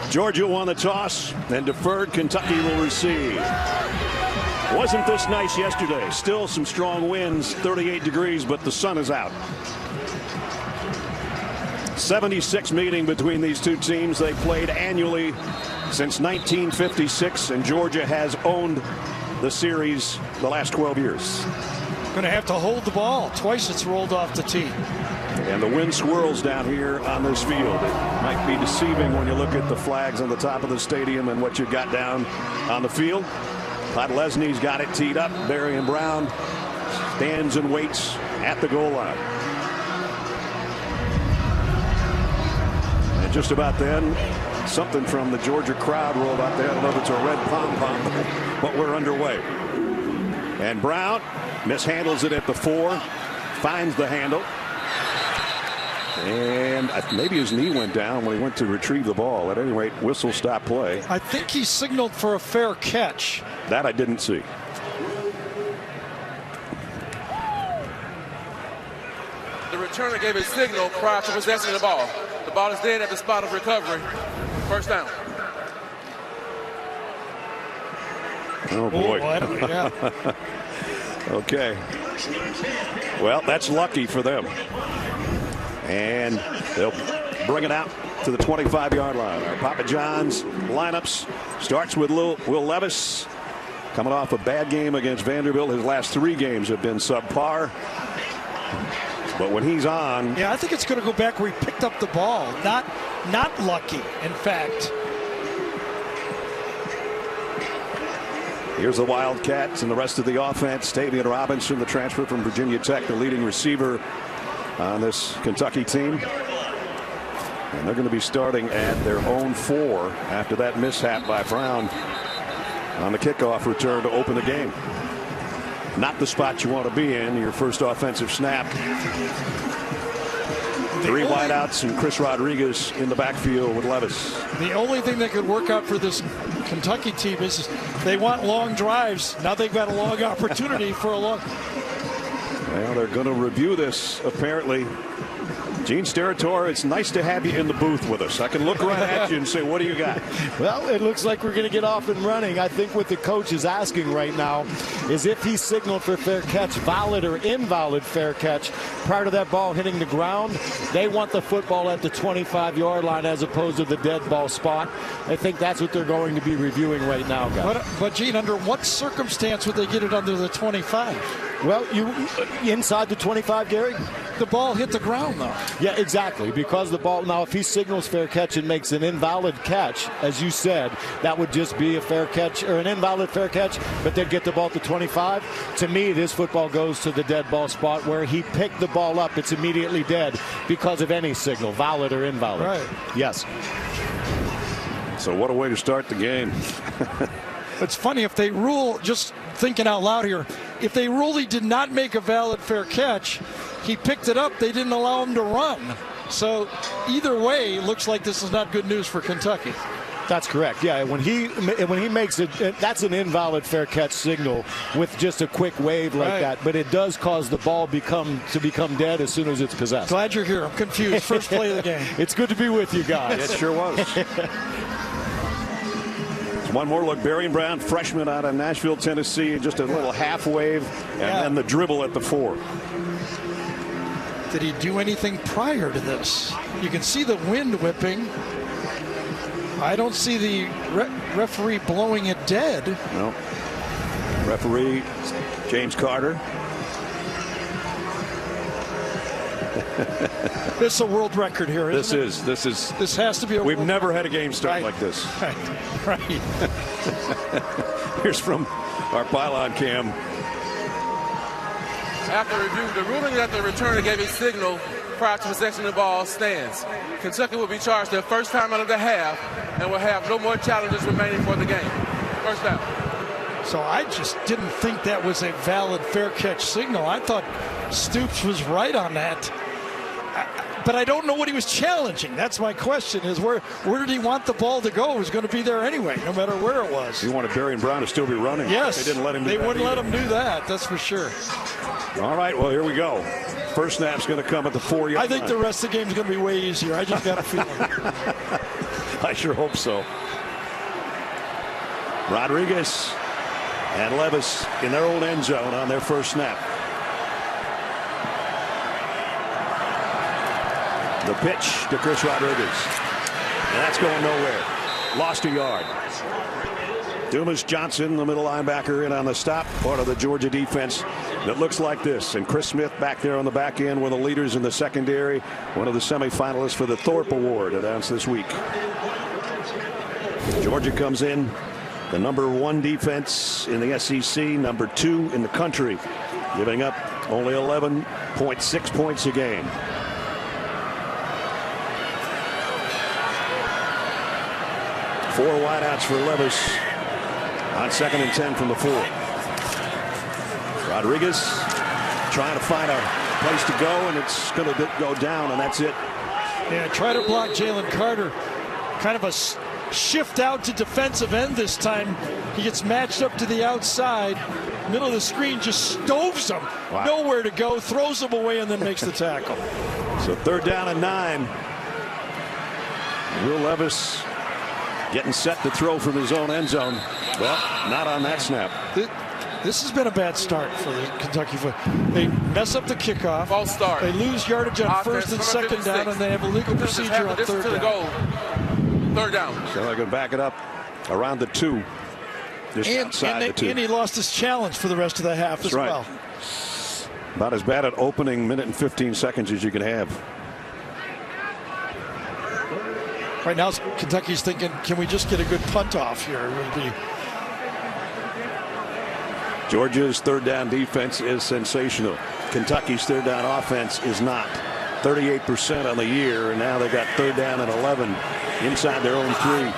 Georgia won the toss and deferred. Kentucky will receive. Wasn't this nice yesterday? Still some strong winds, 38 degrees, but the sun is out. 76 meeting between these two teams. They played annually since 1956, and Georgia has owned the series the last 12 years. Going to have to hold the ball. Twice it's rolled off the tee. And the wind swirls down here on this field. It might be deceiving when you look at the flags on the top of the stadium and what you've got down on the field. Todd Lesney's got it teed up. Darian Brown stands and waits at the goal line. And just about then, something from the Georgia crowd rolled out there. I don't know if it's a red pom-pom, but we're underway. And Brown mishandles it at the 4, finds the handle. And maybe his knee went down when he went to retrieve the ball. At any rate, whistle stop play. I think he signaled for a fair catch. That I didn't see. The returner gave a signal prior to possessing the ball. The ball is dead at the spot of recovery. First down. Oh, boy. Yeah. Okay. Well, that's lucky for them. And they'll bring it out to the 25-yard line. Our Papa John's lineups starts with Will Levis, coming off a bad game against Vanderbilt. His last 3 games have been subpar. But when he's on. Yeah, I think it's going to go back where he picked up the ball. Not lucky, in fact. Here's the Wildcats and the rest of the offense. Tavian Robinson, the transfer from Virginia Tech, the leading receiver on this Kentucky team. And they're going to be starting at their own 4 after that mishap by Brown on the kickoff return to open the game. Not the spot you want to be in, your first offensive snap. 3 wideouts and Chris Rodriguez in the backfield with Levis. The only thing that could work out for this Kentucky team is they want long drives. Now they've got a long opportunity for a long. Well, they're going to review this, apparently. Gene Steratore, it's nice to have you in the booth with us. I can look right at you and say, what do you got? Well, it looks like we're going to get off and running. I think what the coach is asking right now is if he signaled for fair catch, valid or invalid fair catch, prior to that ball hitting the ground. They want the football at the 25-yard line as opposed to the dead ball spot. I think that's what they're going to be reviewing right now, guys. But Gene, under what circumstance would they get it under the 25? Well, you inside the 25, Gary? The ball hit the ground, though. Yeah, exactly. Because the ball, now if he signals fair catch and makes an invalid catch, as you said, that would just be a fair catch or an invalid fair catch, but they'd get the ball at the 25. To me, this football goes to the dead ball spot where he picked the ball up. It's immediately dead because of any signal, valid or invalid. Right. Yes. So what a way to start the game. It's funny if they rule, just thinking out loud here, if they rule he did not make a valid fair catch, he picked it up, they didn't allow him to run. So either way, looks like this is not good news for Kentucky. That's correct. Yeah, when he makes it, that's an invalid fair catch signal with just a quick wave like that. But it does cause the ball to become dead as soon as it's possessed. Glad you're here. I'm confused. First play of the game. It's good to be with you guys. It sure was. One more look. Darian Brown, freshman out of Nashville, Tennessee. Just a little half wave and then the dribble at the 4. Did he do anything prior to this? You can see the wind whipping. I don't see the referee blowing it dead. No. Referee James Carter. This is a world record here, isn't it? This has to be a We've world never record. had a game start like this. Right. Here's from our pylon cam. After review, the ruling that the returner gave a signal prior to possession of the ball stands. Kentucky will be charged their first time out of the half and will have no more challenges remaining for the game. First down. So I just didn't think that was a valid fair catch signal. I thought Stoops was right on that. But I don't know what he was challenging. That's my question, is where did he want the ball to go? It was going to be there anyway, no matter where it was. He wanted Darian Brown to still be running. Yes. They didn't let him do that. They wouldn't let him do that, that's for sure. All right, well, here we go. First snap's going to come at the 4-yard line. I think the rest of the game is going to be way easier. I just got a feeling. I sure hope so. Rodriguez and Levis in their own end zone on their first snap. The pitch to Chris Rodriguez. And that's going nowhere. Lost a yard. Dumas Johnson, the middle linebacker, in on the stop. Part of the Georgia defense that looks like this. And Chris Smith back there on the back end, one of the leaders in the secondary. One of the semifinalists for the Thorpe Award announced this week. Georgia comes in the #1 defense in the SEC, #2 in the country, giving up only 11.6 points a game. Four wideouts for Levis on 2nd and 10 from the 4. Rodriguez trying to find a place to go, and it's going to go down, and that's it. Yeah, try to block Jalen Carter. Kind of a shift out to defensive end this time. He gets matched up to the outside. Middle of the screen, just stoves him. Wow. Nowhere to go, throws him away, and then makes the tackle. So 3rd down and 9. Will Levis getting set to throw from his own end zone. Well, not on that snap. This has been a bad start for the Kentucky football. They mess up the kickoff. False start. They lose yardage on Offense, 1st and 2nd down, and they have a legal procedure on 3rd down. Goal. 3rd down. So they're going to back it up around the 2. Just outside the 2. And he lost his challenge for the rest of the half as well. About as bad at opening minute and 15 seconds as you can have. Right now, Kentucky's thinking, can we just get a good punt off here? Georgia's 3rd down defense is sensational. Kentucky's 3rd down offense is not. 38% on the year, and now they got 3rd down and 11 inside their own 3.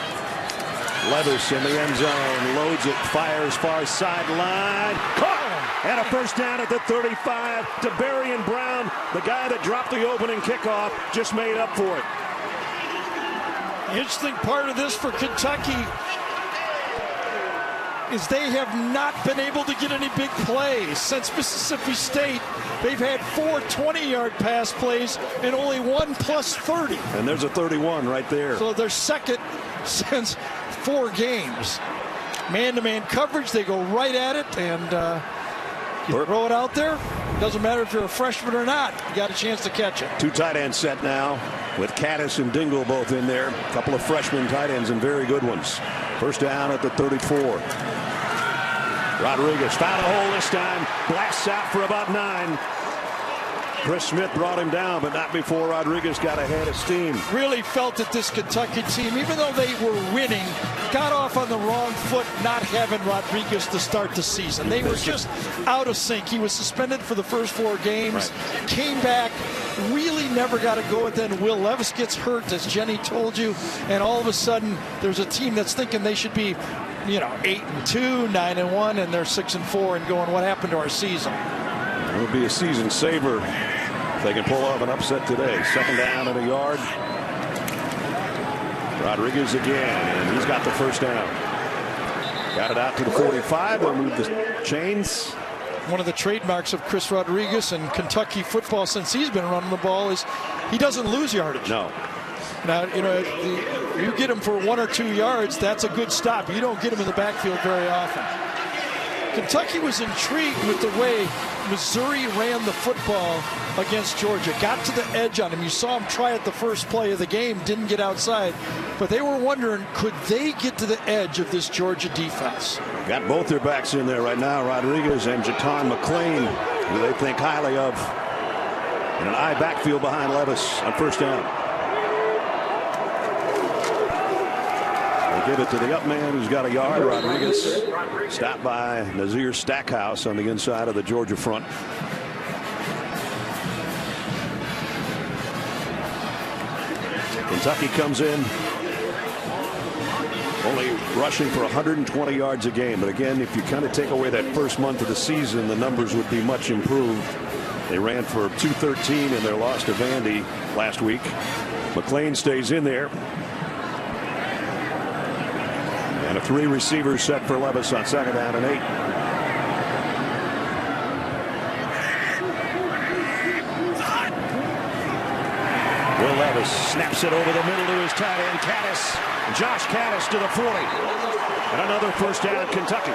Levis in the end zone, loads it, fires far sideline. Caught! And a first down at the 35 to Berrien Brown. The guy that dropped the opening kickoff just made up for it. The interesting part of this for Kentucky is they have not been able to get any big plays. Since Mississippi State, they've had 4 20-yard pass plays and only 1 plus 30. And there's a 31 right there. So they're second since 4 games. Man-to-man coverage, they go right at it, and you throw it out there. Doesn't matter if you're a freshman or not. You got a chance to catch it. 2 tight ends set now with Caddis and Dingle both in there. A couple of freshman tight ends and very good ones. First down at the 34. Rodriguez found a hole this time. Blasts out for about 9. Chris Smith brought him down, but not before Rodriguez got ahead of steam. Really felt that this Kentucky team, even though they were winning, got off on the wrong foot not having Rodriguez to start the season. They were just out of sync. He was suspended for the first 4 games, came back, really never got a go, and then Will Levis gets hurt, as Jenny told you, and all of a sudden there's a team that's thinking they should be, 8-2, 9-1, and they're 6-4 and going, what happened to our season? It would be a season saver if they can pull off an upset today. 2nd down and a yard. Rodriguez again, and he's got the first down. Got it out to the 45. They'll move the chains. One of the trademarks of Chris Rodriguez and Kentucky football since he's been running the ball is he doesn't lose yardage. No. Now, you get him for 1 or 2 yards, that's a good stop. You don't get him in the backfield very often. Kentucky was intrigued with the way Missouri ran the football against Georgia. Got to the edge on him. You saw him try it the first play of the game, didn't get outside. But they were wondering, could they get to the edge of this Georgia defense? Got both their backs in there right now, Rodriguez and Jaton McClain, who they think highly of. In an eye backfield behind Levis on first down. They give it to the up man who's got a yard. Rodriguez stopped by Nazir Stackhouse on the inside of the Georgia front. Kentucky comes in only rushing for 120 yards a game. But again, if you kind of take away that first month of the season, the numbers would be much improved. They ran for 213 in their loss to Vandy last week. McClain stays in there. And a 3 receivers set for Levis on 2nd down and 8. Will Levis snaps it over the middle to his tight end, Caddis. Josh Caddis to the 40. And another first down, Kentucky.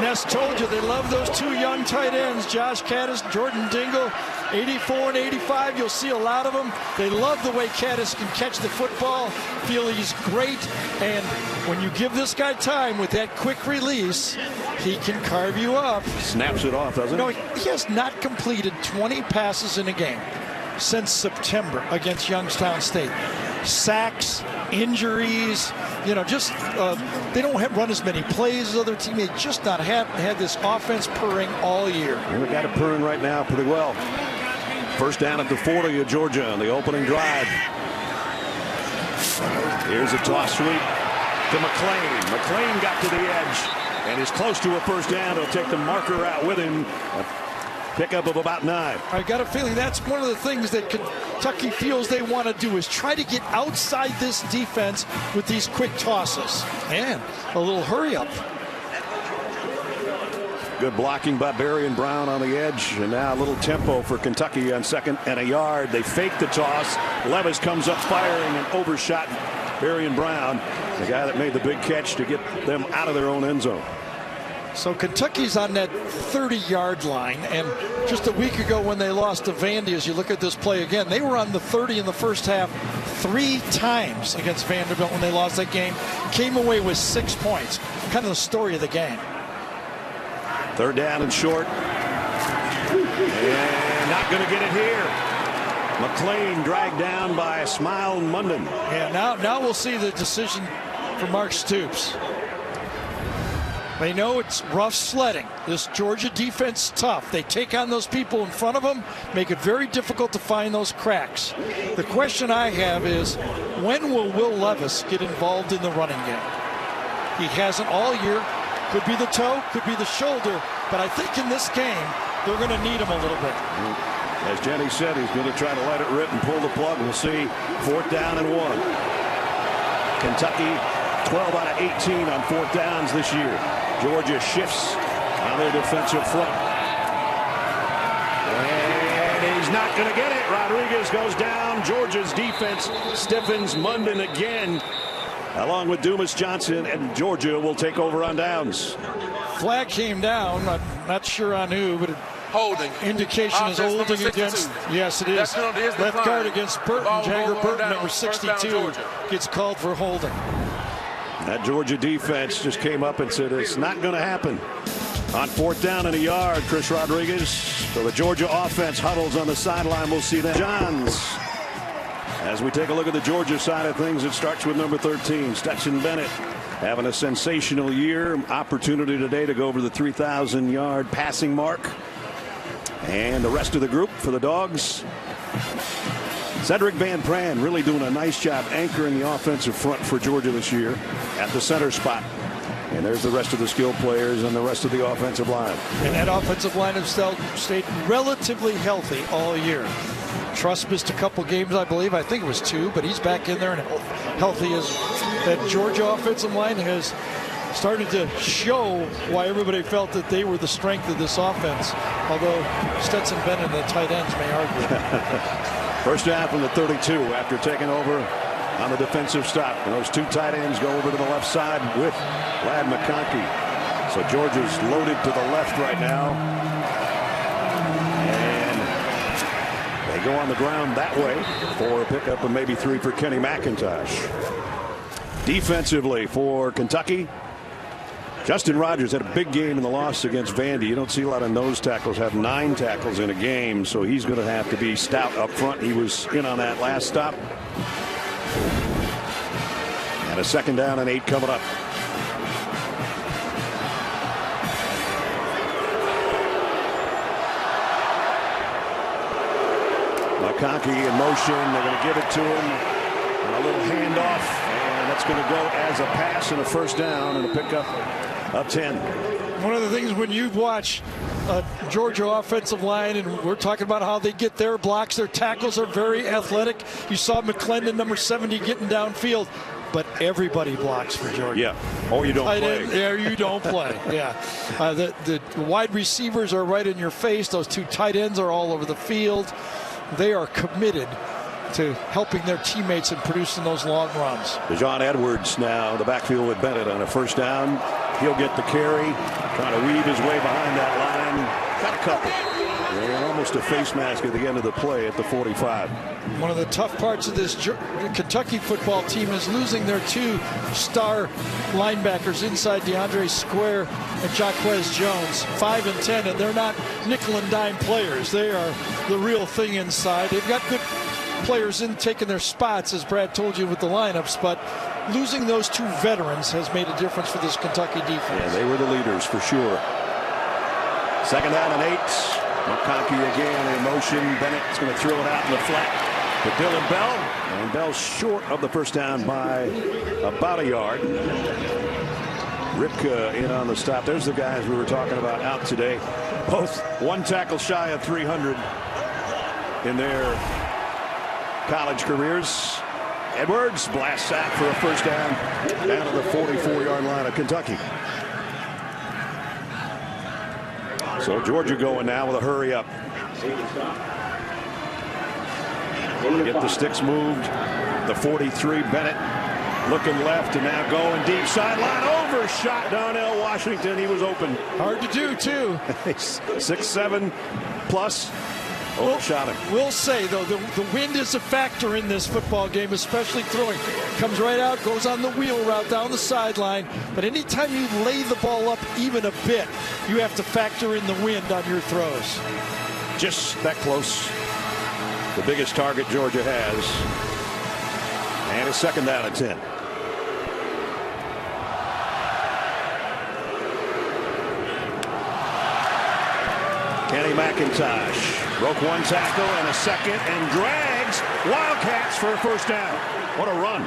Ness told you they love those two young tight ends, Josh Caddis, Jordan Dingle, 84 and 85. You'll see a lot of them. They love the way Caddis can catch the football, feel he's great. And when you give this guy time with that quick release, he can carve you up. Snaps it off, doesn't he? No, he has not completed 20 passes in a game since September against Youngstown State. Sacks, injuries, just they don't run as many plays as other teams. They just not had this offense purring all year. And we got it purring right now pretty well. First down at the 40 of Georgia on the opening drive. Here's a toss sweep to McLean. McLean got to the edge and is close to a first down. He'll take the marker out with him. Pickup of about 9. I got a feeling that's one of the things that Kentucky feels they want to do is try to get outside this defense with these quick tosses. And a little hurry up. Good blocking by Berry and Brown on the edge. And now a little tempo for Kentucky on 2nd and a yard. They fake the toss. Levis comes up firing and overshot Berry and Brown, the guy that made the big catch to get them out of their own end zone. So Kentucky's on that 30-yard line, and just a week ago when they lost to Vandy, as you look at this play again, they were on the 30 in the first half 3 times against Vanderbilt when they lost that game. Came away with 6 points. Kind of the story of the game. 3rd down and short. And not going to get it here. McLean dragged down by Smile and Munden. Yeah, now we'll see the decision for Mark Stoops. They know it's rough sledding. This Georgia defense is tough. They take on those people in front of them, make it very difficult to find those cracks. The question I have is, when will Will Levis get involved in the running game? He hasn't all year. Could be the toe, could be the shoulder, but I think in this game, they're going to need him a little bit. As Jenny said, he's going to try to let it rip and pull the plug. We'll see. 4th down and 1. Kentucky 12 out of 18 on 4th downs this year. Georgia shifts on their defensive front. And he's not going to get it. Rodriguez goes down. Georgia's defense stiffens. Munden again, along with Dumas Johnson, and Georgia will take over on downs. Flag came down. I'm not sure on who, but holding. Indication is holding against. Yes, it is. Left guard against Burton. Jagger Burton, number 62, gets called for holding. That Georgia defense just came up and said it's not going to happen. On 4th down and a yard, Chris Rodriguez. So the Georgia offense huddles on the sideline. We'll see that. Johns. As we take a look at the Georgia side of things, it starts with number 13, Stetson Bennett, having a sensational year. Opportunity today to go over the 3,000-yard passing mark. And the rest of the group for the Dogs. Cedric Van Pran really doing a nice job anchoring the offensive front for Georgia this year at the center spot. And there's the rest of the skill players and the rest of the offensive line. And that offensive line has stayed relatively healthy all year. Truss missed a couple games, I believe. I think it was 2, but he's back in there and healthy. As that Georgia offensive line has started to show why everybody felt that they were the strength of this offense. Although Stetson Bennett and the tight ends may argue. First down from the 32 after taking over on the defensive stop. And those 2 tight ends go over to the left side with Ladd McConkey. So Georgia's loaded to the left right now. And they go on the ground that way for a pickup of maybe 3 for Kenny McIntosh. Defensively for Kentucky, Justin Rogers had a big game in the loss against Vandy. You don't see a lot of nose tackles have 9 tackles in a game, so he's going to have to be stout up front. He was in on that last stop. And a 2nd down and 8 coming up. McConkey in motion. They're going to give it to him. And a little handoff, and that's going to go as a pass and a first down and a pickup of 10. One of the things when you watch Georgia offensive line, and we're talking about how they get their blocks, their tackles are very athletic. You saw McClendon, number 70, getting downfield, but everybody blocks for Georgia. Yeah, or you don't play. Yeah, you don't play. Yeah, the wide receivers are right in your face. Those 2 tight ends are all over the field. They are committed to helping their teammates and producing those long runs. Dejon Edwards now in the backfield with Bennett on a first down. He'll get the carry, trying to weave his way behind that line. Got a couple. And almost a face mask at the end of the play at the 45. One of the tough parts of this Kentucky football team is losing their two star linebackers inside DeAndre Square and Jaquez Jones, 5 and 10, and they're not nickel and dime players. They are the real thing inside. They've got good players in taking their spots, as Brad told you with the lineups, but losing those two veterans has made a difference for this Kentucky defense. Yeah, they were the leaders for sure. Second down and 8. McConkey again in motion. Bennett's going to throw it out in the flat to Dylan Bell. And Bell's short of the first down by about a yard. Ripka in on the stop. There's the guys we were talking about out today. Both one tackle shy of 300 in their college careers. Edwards blasts out for a first down to the 44-yard line of Kentucky. So Georgia going now with a hurry up. Get the sticks moved. The 43, Bennett looking left and now going deep sideline. Overshot Darnell Washington. He was open. Hard to do, too. 6'7" plus. Overshot him. We'll say, though, the wind is a factor in this football game, especially throwing. Comes right out, goes on the wheel route down the sideline. But anytime you lay the ball up even a bit, you have to factor in the wind on your throws. Just that close. The biggest target Georgia has. And it's second down and 10. Kenny McIntosh broke one tackle and a second and drags Wildcats for a first down. What a run.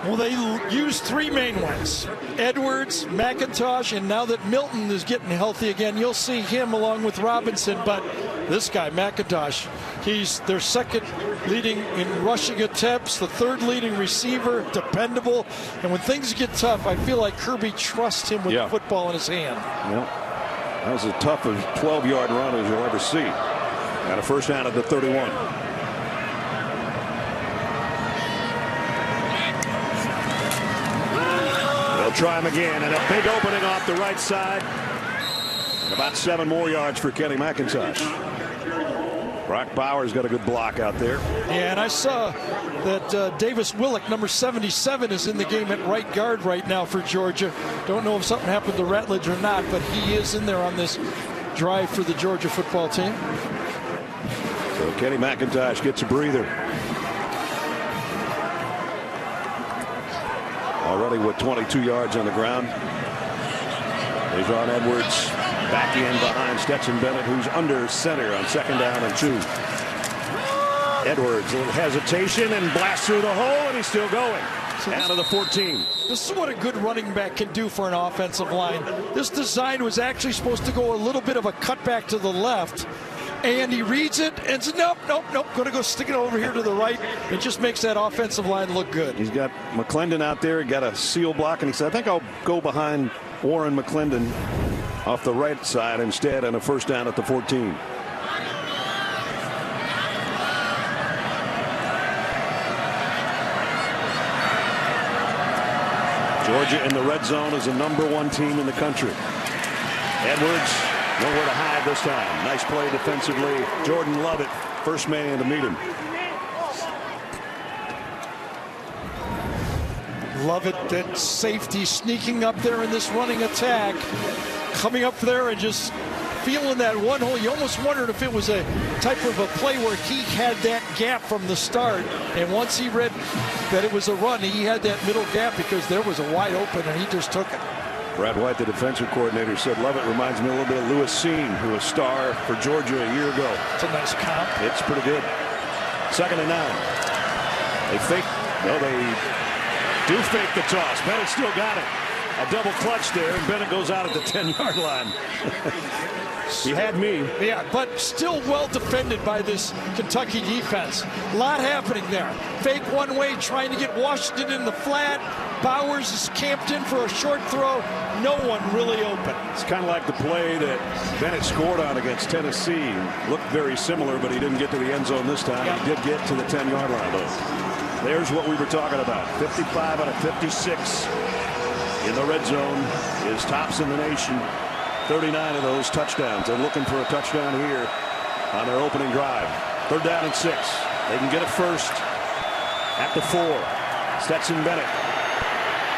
Well, they used three main ones. Edwards, McIntosh, and now that Milton is getting healthy again, you'll see him along with Robinson. But this guy, McIntosh, he's their second leading in rushing attempts, the third leading receiver, dependable. And when things get tough, I feel like Kirby trusts him with the football in his hand. Yeah. That was as tough a 12-yard run as you'll ever see. Got a first down at the 31. They'll try him again, and a big opening off the right side. And about 7 more yards for Kenny McIntosh. Brock Bowers got a good block out there. Yeah, and I saw that Davis Willick, number 77, is in the game at right guard right now for Georgia. Don't know if something happened to Rutledge or not, but he is in there on this drive for the Georgia football team. So Kenny McIntosh gets a breather. Already with 22 yards on the ground. Dejon Edwards back in behind Stetson Bennett, who's under center on second down and 2. Edwards, a little hesitation and blasts through the hole, and he's still going. Down to the 14. This is what a good running back can do for an offensive line. This design was actually supposed to go a little bit of a cutback to the left, and he reads it and says, nope, going to go stick it over here to the right. It just makes that offensive line look good. He's got McClendon out there, got a seal block, and he said, I think I'll go behind Warren McClendon off the right side instead, and a first down at the 14. Georgia in the red zone is the #1 team in the country. Edwards nowhere to hide this time. Nice play defensively. Jordan Lovett, first man to meet him. Lovett, that safety sneaking up there in this running attack, coming up there and just feeling that one hole. You almost wondered if it was a type of a play where he had that gap from the start, and once he read that it was a run, he had that middle gap because there was a wide open and he just took it. Brad White, the defensive coordinator, said Lovett reminds me a little bit of Lewis Seen, who was a star for Georgia a year ago. It's a nice comp. It's pretty good. Second and 9. They fake. No, they do fake the toss. Bennett still got it. A double clutch there, and Bennett goes out at the 10-yard line. He had me. Yeah, but still well defended by this Kentucky defense. A lot happening there. Fake one way, trying to get Washington in the flat. Bowers is camped in for a short throw. No one really open. It's kind of like the play that Bennett scored on against Tennessee. Looked very similar, but he didn't get to the end zone this time. He did get to the 10-yard line, though. There's what we were talking about. 55 out of 56 in the red zone is tops in the nation. 39 of those touchdowns. They're looking for a touchdown here on their opening drive. 3rd down and 6. They can get it first at the 4. Stetson Bennett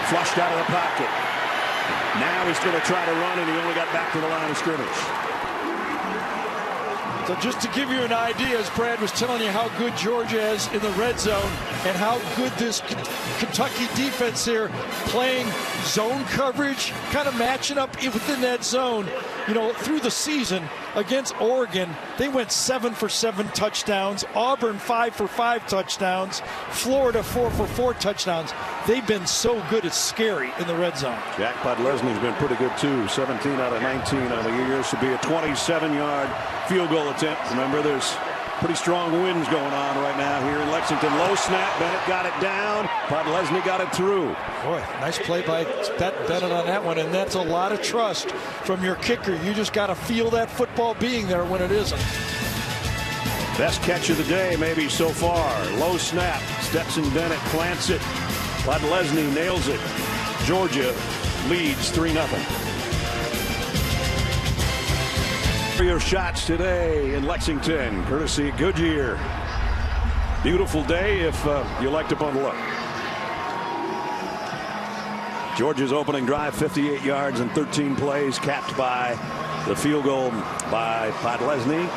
flushed out of the pocket. Now he's going to try to run, and he only got back to the line of scrimmage. So just to give you an idea, as Brad was telling you how good Georgia is in the red zone and how good this Kentucky defense here playing zone coverage, kind of matching up within that zone. You know, through the season against Oregon, they went 7 for 7 touchdowns. Auburn 5 for 5 touchdowns. Florida 4 for 4 touchdowns. They've been so good, it's scary in the red zone. Jack Podlesny's been pretty good too. 17 out of 19 on the year. This will be a 27-yard field goal attempt. Remember, there's pretty strong winds going on right now here in Lexington. Low snap. Bennett got it down. Podlesny got it through. Boy, nice play by Bennett on that one, and that's a lot of trust from your kicker. You just got to feel that football being there when it isn't. Best catch of the day maybe so far. Low snap. Stetson Bennett plants it. Podlesny nails it. Georgia leads 3-0. Your shots today in Lexington, courtesy Goodyear. Beautiful day if you like to bundle up. Georgia's opening drive, 58 yards and 13 plays, capped by the field goal by Podlesny,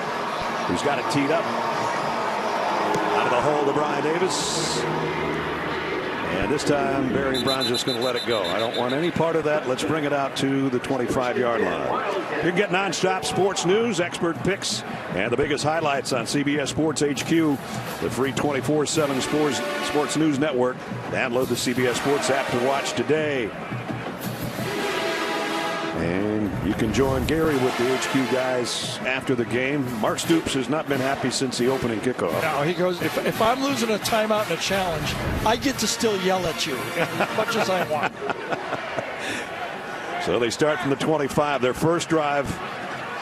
who's got it teed up. Out of the hole to Brian Davis. And this time, Barry Brown's just going to let it go. I don't want any part of that. Let's bring it out to the 25-yard line. You can get nonstop sports news, expert picks, and the biggest highlights on CBS Sports HQ, the free 24/7 sports news network. Download the CBS Sports app to watch today. And you can join Gary with the HQ guys after the game. Mark Stoops has not been happy since the opening kickoff. No, he goes, if I'm losing a timeout and a challenge, I get to still yell at you as much as I want. So they start from the 25. Their first drive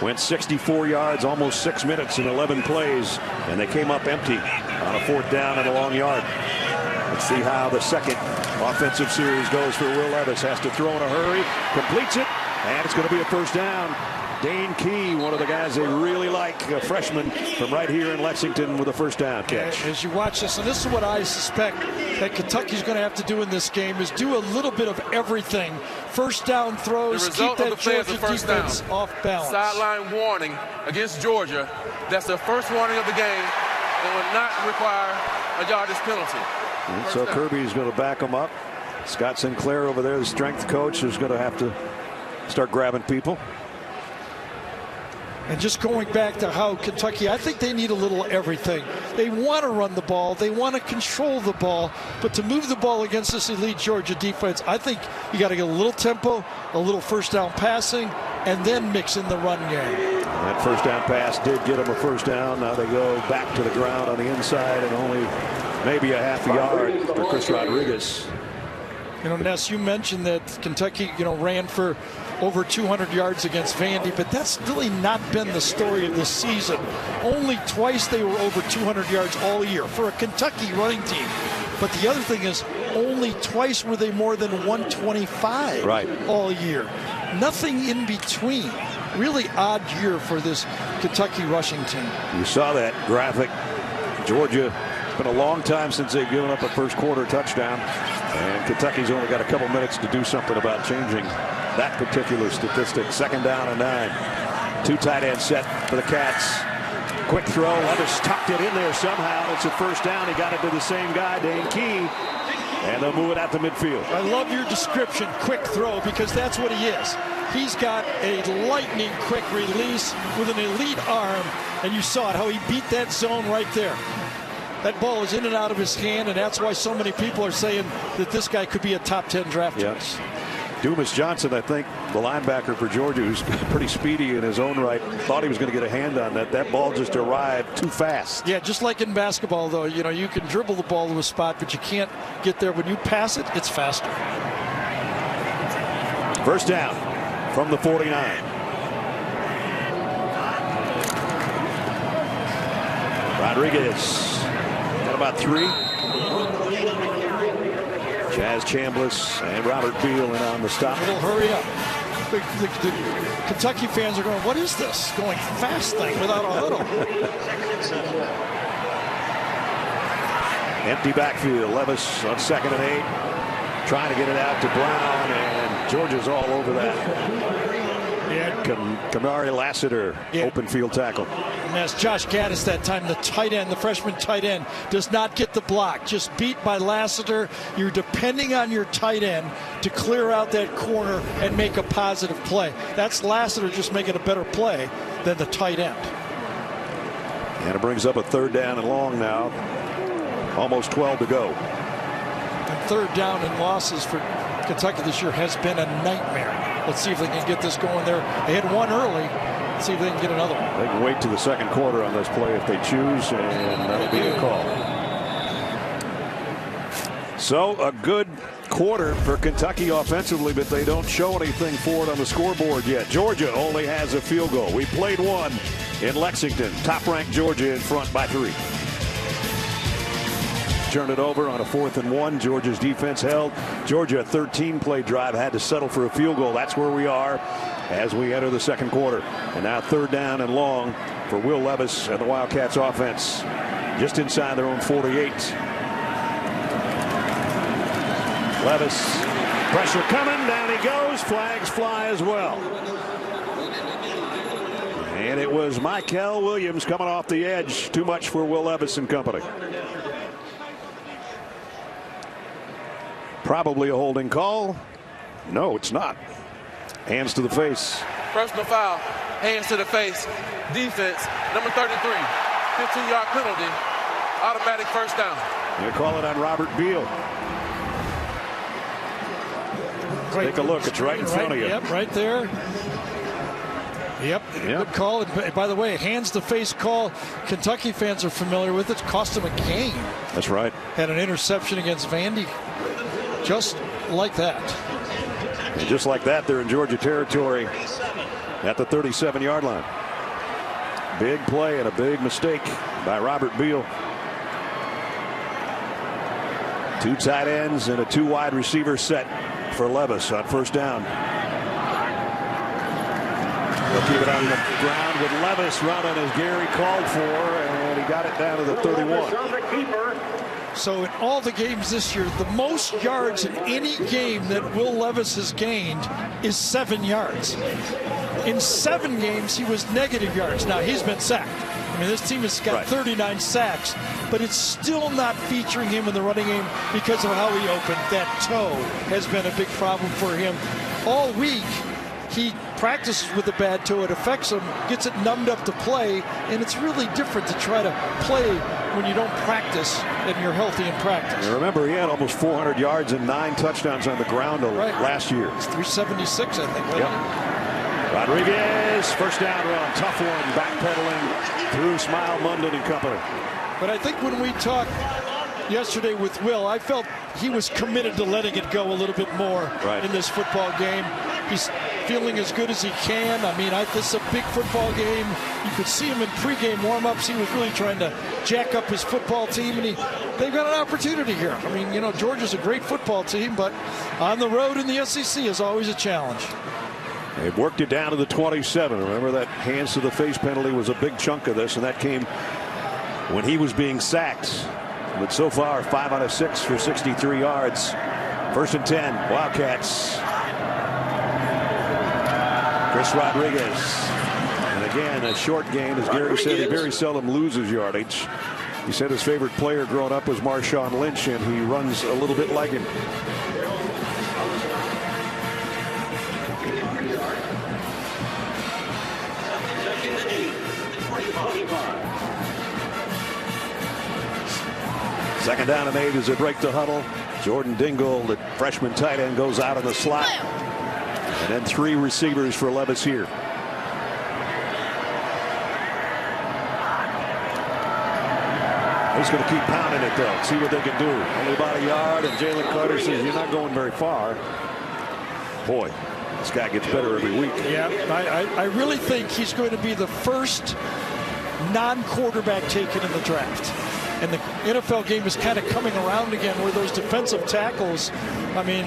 went 64 yards, almost 6 minutes and 11 plays, and they came up empty on a 4th down and a long yard. Let's see how the second offensive series goes for Will Levis. Has to throw in a hurry, completes it, and it's going to be a 1st down. Dane Key, one of the guys they really like, a freshman from right here in Lexington with a 1st down catch. As you watch this, and this is what I suspect that Kentucky's going to have to do in this game, is do a little bit of everything. 1st down throws, keep that Georgia defense off balance. Sideline warning against Georgia. That's the first warning of the game. It will not require a yardage penalty. And so Kirby's going to back him up. Scott Sinclair over there, the strength coach, is going to have to start grabbing people. And just going back to how Kentucky, I think they need a little everything. They want to run the ball. They want to control the ball. But to move the ball against this elite Georgia defense, I think you got to get a little tempo, a little 1st down passing, and then mix in the run game. That 1st down pass did get them a 1st down. Now they go back to the ground on the inside and only maybe a half a yard for Chris Rodriguez. You know, Ness, you mentioned that Kentucky, ran for over 200 yards against Vandy, but that's really not been the story of this season. Only twice they were over 200 yards all year for a Kentucky running team. But the other thing is, only twice were they more than 125 all year. Nothing in between. Really odd year for this Kentucky rushing team. You saw that graphic. Georgia, it's been a long time since they've given up a first quarter touchdown. And Kentucky's only got a couple minutes to do something about changing that particular statistic. 2nd down and 9. 2 tight end set for the Cats. Quick throw. Levis tucked it in there somehow. It's a 1st down. He got it to the same guy, Dane Key. And they'll move it out to midfield. I love your description, quick throw, because that's what he is. He's got a lightning quick release with an elite arm. And you saw it, how he beat that zone right there. That ball is in and out of his hand, and that's why so many people are saying that this guy could be a top 10 draft choice. Dumas Johnson, I think, the linebacker for Georgia, who's pretty speedy in his own right, thought he was going to get a hand on that. That ball just arrived too fast. Yeah, just like in basketball, though, you know, you can dribble the ball to a spot, but you can't get there. When you pass it, it's faster. First down from the 49. Rodriguez got about 3. Chaz Chambliss and Robert Beal in on the stop. It'll hurry up. The Kentucky fans are going, what is this going fast thing without a huddle? Empty backfield. Levis on 2nd and 8. Trying to get it out to Brown, and Georgia's all over that. Yeah. Kamari Lassiter, open field tackle. And that's Josh Gaddis that time, the tight end, the freshman tight end, does not get the block. Just beat by Lassiter. You're depending on your tight end to clear out that corner and make a positive play. That's Lassiter just making a better play than the tight end. And it brings up a 3rd down and long now. Almost 12 to go. And 3rd down and losses for Kentucky this year has been a nightmare. Let's see if they can get this going there. They had one early. Let's see if they can get another one. They can wait to the 2nd quarter on this play if they choose, and that'll be a call. So a good quarter for Kentucky offensively, but they don't show anything for it on the scoreboard yet. Georgia only has a field goal. We played one in Lexington. Top-ranked Georgia in front by 3. Turn it over on a 4th and 1. Georgia's defense held. Georgia, a 13-play drive, had to settle for a field goal. That's where we are as we enter the 2nd quarter. And now 3rd down and long for Will Levis and the Wildcats offense. Just inside their own 48. Levis, pressure coming. Down he goes. Flags fly as well. And it was Michael Williams coming off the edge. Too much for Will Levis and company. Probably a holding call. No, it's not. Hands to the face. Personal foul. Hands to the face. Defense. Number 33. 15-yard penalty. Automatic first down. They call it on Robert Beal. Take a look. It's right in front of you. Yep, right there. Yep, good call. And by the way, hands to face call. Kentucky fans are familiar with it. Cost him a game. That's right. Had an interception against Vandy. Just like that. And just like that, they're in Georgia territory at the 37-yard line. Big play and a big mistake by Robert Beal. 2 tight ends and a 2 wide receiver set for Levis on first down. They'll keep it on the ground with Levis running as Gary called for, and he got it down to the 31. So in all the games this year, the most yards in any game that Will Levis has gained is 7 yards. In 7 games, he was negative yards. Now, he's been sacked. I mean, this team has got 39 sacks, but it's still not featuring him in the running game because of how he opened. That toe has been a big problem for him. All week, he practices with a bad toe. It affects him, gets it numbed up to play, and it's really different to try to play when you don't practice and you're healthy in practice. And remember, he had almost 400 yards and 9 touchdowns on the ground last year. It's 376, I think. Yep. Rodriguez, first down run, tough one, backpedaling through Smile, Munden and company. But I think when we talked yesterday with Will, I felt he was committed to letting it go a little bit more in this football game. He's feeling as good as he can. I mean, this is a big football game. You could see him in pregame warm-ups. He was really trying to jack up his football team, and they've got an opportunity here. I mean, you know, Georgia's a great football team, but on the road in the SEC is always a challenge. They've worked it down to the 27. Remember that hands to the face penalty was a big chunk of this, and that came when he was being sacked. But so far, 5 out of 6 for 63 yards. First and 10, Wildcats. Chris Rodriguez. And again, a short gain. As Gary said, he very seldom loses yardage. He said his favorite player growing up was Marshawn Lynch, and he runs a little bit like him. Second down and 8 as they break the huddle. Jordan Dingle, the freshman tight end, goes out of the slot. And then 3 receivers for Levis here. He's going to keep pounding it, though. See what they can do. Only about a yard, and Jalen Carter says you're not going very far. Boy, this guy gets better every week. Yeah, I really think he's going to be the first non-quarterback taken in the draft. And the NFL game is kind of coming around again where those defensive tackles, I mean,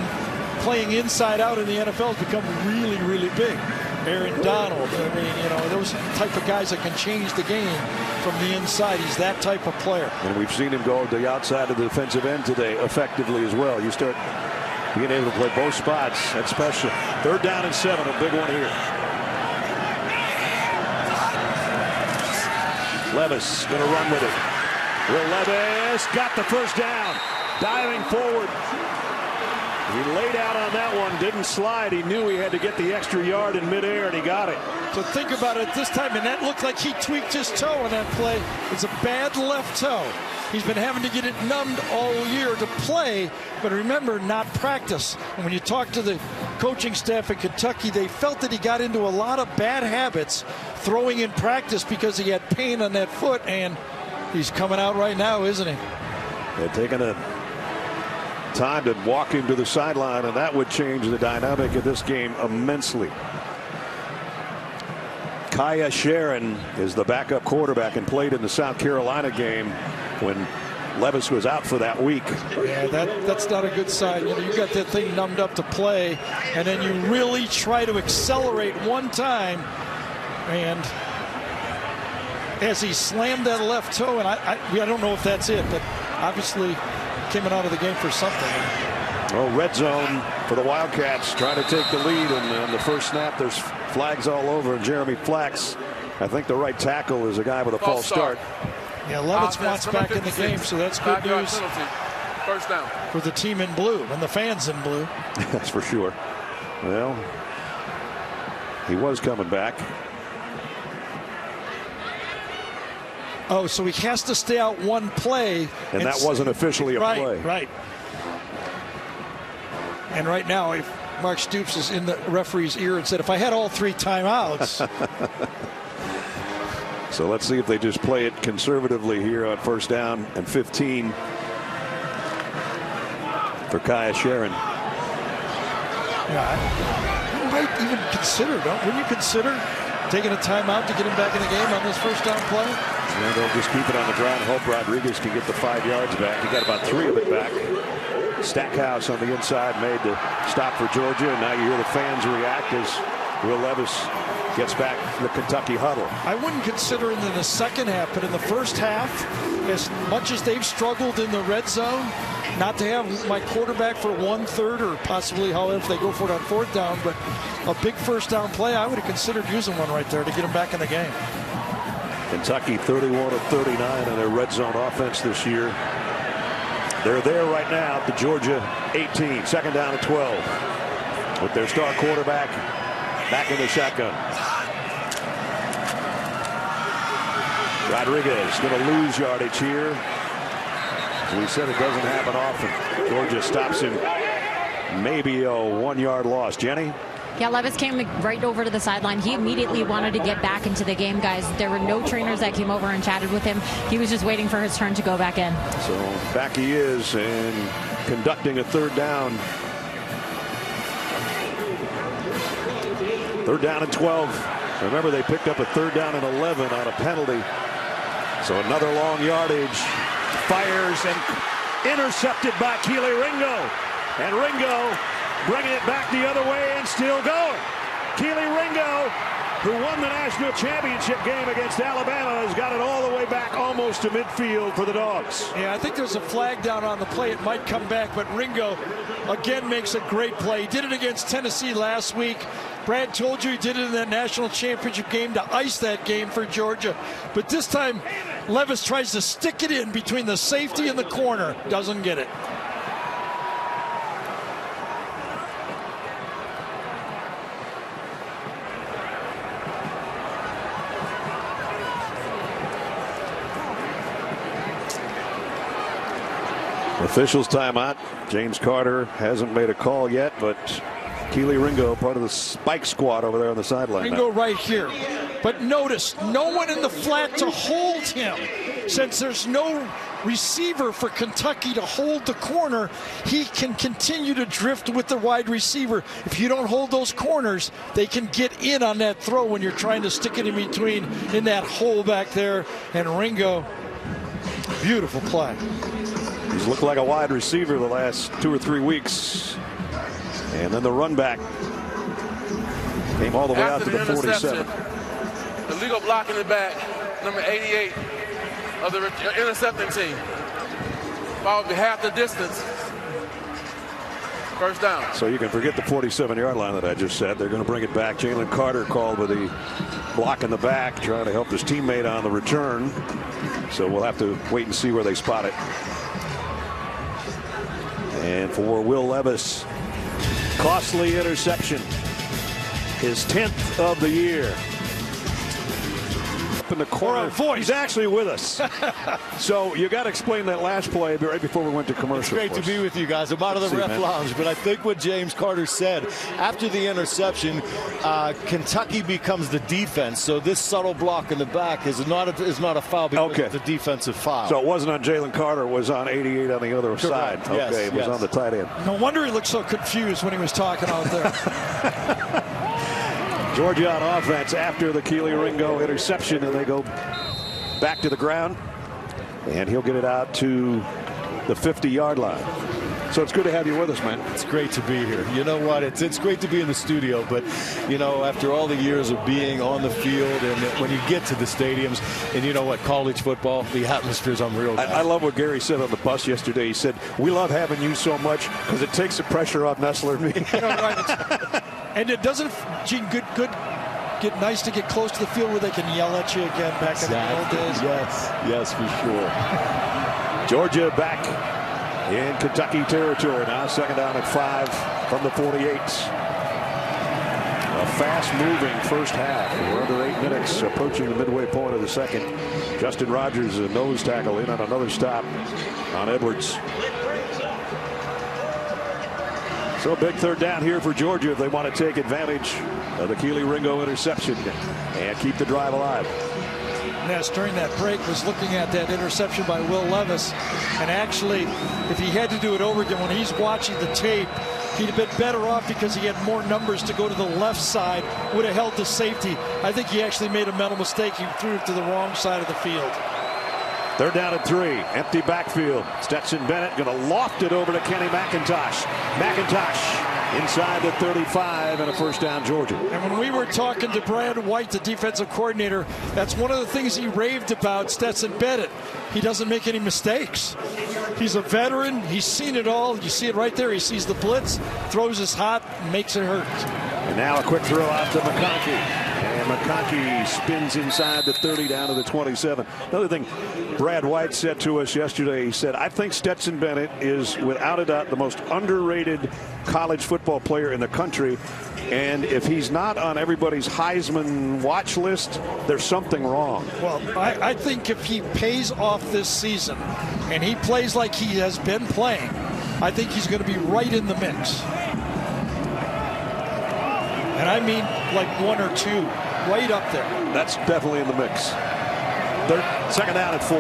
playing inside out in the NFL has become really, really big. Aaron Donald, I mean, you know, those type of guys that can change the game from the inside. He's that type of player. And we've seen him go to the outside of the defensive end today effectively as well. You start being able to play both spots. That's special. 3rd down and 7, a big one here. Levis going to run with it. Will Levis got the first down. Diving forward. He laid out on that one, didn't slide. He knew he had to get the extra yard in midair, and he got it. So think about it this time, and that looked like he tweaked his toe on that play. It's a bad left toe. He's been having to get it numbed all year to play, but remember, not practice. And when you talk to the coaching staff in Kentucky, they felt that he got into a lot of bad habits throwing in practice because he had pain on that foot, and he's coming out right now, isn't he? They're taking a time to walk him to the sideline, and that would change the dynamic of this game immensely. Kaya Sharon is the backup quarterback and played in the South Carolina game when Levis was out for that week. Yeah, that's not a good sign. You know, you got that thing numbed up to play, and then you really try to accelerate one time, and as he slammed that left toe, and I don't know if that's it, but obviously coming out of the game for something. Well, red zone for the Wildcats, trying to take the lead, and on the first snap there's flags all over, and Jeremy Flax, I think the right tackle, is a guy with a false start. Yeah, Levis wants back in the game, so that's good news. First down for the team in blue and the fans in blue. That's for sure. Well, he was coming back. Oh, so he has to stay out one play. And that wasn't officially a play. Right. And right now, if Mark Stoops is in the referee's ear and said, if I had all 3 timeouts. So let's see if they just play it conservatively here on 1st down and 15 for Kaya Sharon. Yeah, you might even consider, wouldn't you consider taking a timeout to get him back in the game on this 1st down play? Yeah, they'll just keep it on the ground. Hope Rodriguez can get the 5 yards back. He got about 3 of it back. Stackhouse on the inside made the stop for Georgia, and now you hear the fans react as Will Levis gets back the Kentucky huddle. I wouldn't consider it in the second half, but in the first half, as much as they've struggled in the red zone, not to have my quarterback for 1/3 or possibly however if they go for it on 4th down, but a big 1st down play, I would have considered using one right there to get him back in the game. Kentucky 31 of 39 on their red zone offense this year. They're there right now at the Georgia 18, 2nd down and 12, with their star quarterback back in the shotgun. Rodriguez going to lose yardage here. We said it doesn't happen often. Georgia stops him. Maybe a 1-yard loss. Jenny? Yeah, Levis came right over to the sideline. He immediately wanted to get back into the game, guys. There were no trainers that came over and chatted with him. He was just waiting for his turn to go back in. So back he is, and conducting a 3rd down. 3rd down and 12. Remember, they picked up a 3rd down and 11 on a penalty. So another long yardage. Fires and intercepted by Keely Ringo. And Ringo bringing it back the other way and still going. Keely Ringo, who won the national championship game against Alabama, has got it all the way back almost to midfield for the Dogs. Yeah, I think there's a flag down on the play. It might come back, but Ringo again makes a great play. He did it against Tennessee last week. Brad told you he did it in that national championship game to ice that game for Georgia. But this time, Levis tries to stick it in between the safety and the corner. Doesn't get it. Officials timeout. James Carter hasn't made a call yet, but Keely Ringo, part of the spike squad over there on the sideline. Ringo right here. But notice, no one in the flat to hold him. Since there's no receiver for Kentucky to hold the corner, he can continue to drift with the wide receiver. If you don't hold those corners, they can get in on that throw when you're trying to stick it in between in that hole back there. And Ringo, beautiful play. He's looked like a wide receiver the last 2 or 3 weeks. And then the run back came all the way out to the 47. Illegal block in the back, number 88 of the intercepting team. Ball would be half the distance. First down. So you can forget the 47-yard line that I just said. They're going to bring it back. Jalen Carter called with the block in the back, trying to help his teammate on the return. So we'll have to wait and see where they spot it. And for Will Levis, costly interception. His 10th of the year. Up in the corner. He's actually with us. So you got to explain that last play right before we went to commercial. It's great to be with you guys. I'm out of the ref lounge, but I think what James Carter said after the interception, Kentucky becomes the defense. So this subtle block in the back is not a foul because it's a defensive foul. So it wasn't on Jalen Carter, it was on 88 on the other side. Yes, okay, it was on the tight end. No wonder he looked so confused when he was talking out there. Georgia on offense after the Keely Ringo interception, and they go back to the ground, and he'll get it out to the 50-yard line. So it's good to have you with us, man. It's great to be here. You know what? It's great to be in the studio, but you know, after all the years of being on the field, and when you get to the stadiums, and you know what, college football, the atmosphere is unreal. I love what Gary said on the bus yesterday. He said, "We love having you so much because it takes the pressure off Nessler and me." You know, right, and it doesn't, Gene, get nice to get close to the field where they can yell at you again back in the old days. Yes, for sure. Georgia back in Kentucky territory now, second down at 5 from the 48. A fast-moving first half. We're under 8 minutes, approaching the midway point of the second. Justin Rogers, a nose tackle in on another stop on Edwards. So a big third down here for Georgia if they want to take advantage of the Keely Ringo interception and keep the drive alive. Ness, during that break, was looking at that interception by Will Levis, and actually, if he had to do it over again, when he's watching the tape, he'd have been better off because he had more numbers to go to the left side, would have held the safety. I think he actually made a mental mistake. He threw it to the wrong side of the field. Third down at 3, empty backfield. Stetson Bennett going to loft it over to Kenny McIntosh. McIntosh inside the 35 and a first down, Georgia. And when we were talking to Brad White, the defensive coordinator, that's one of the things he raved about Stetson Bennett. He doesn't make any mistakes. He's a veteran. He's seen it all. You see it right there. He sees the blitz, throws his hot, makes it hurt. And now a quick throw out to McConkey. And McConkey spins inside the 30 down to the 27. Another thing Brad White said to us yesterday, he said, I think Stetson Bennett is without a doubt the most underrated college football player in the country. And if he's not on everybody's Heisman watch list, there's something wrong. Well, I think if he pays off this season and he plays like he has been playing, I think he's going to be right in the mix. And I mean like 1 or 2, right up there. That's definitely in the mix. Second down at 4.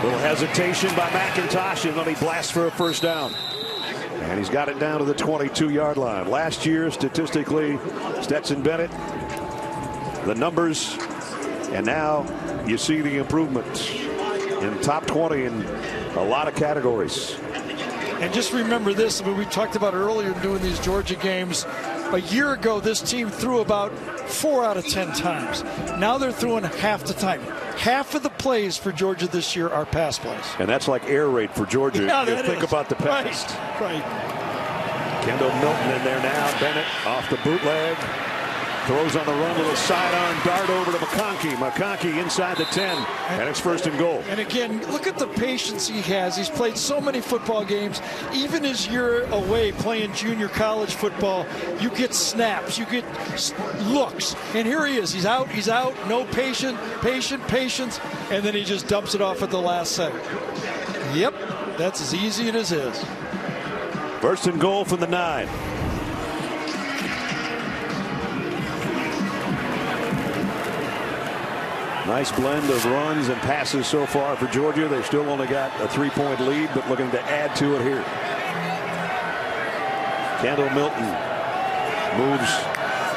Little hesitation by McIntosh, and then he blasts for a first down. And he's got it down to the 22-yard line. Last year, statistically, Stetson Bennett, the numbers, and now you see the improvement in top 20 in a lot of categories. And just remember this, I mean, we talked about earlier doing these Georgia games. A year ago, this team threw about 4 out of 10 times. Now they're throwing half the time. Half of the plays for Georgia this year are pass plays. And that's like air raid for Georgia. Yeah, you think about the pass. Right. Kendall Milton in there now. Bennett off the bootleg. Throws on the run, little sidearm dart over to McConkey. McConkey inside the 10, and it's first and goal. And again, look at the patience he has. He's played so many football games. Even his year away playing junior college football, you get snaps, you get looks. And here he is. He's out, no patience, and then he just dumps it off at the last second. Yep, that's as easy as it is. First and goal from the 9. Nice blend of runs and passes so far for Georgia. They still only got a 3-point lead, but looking to add to it here. Kendall Milton moves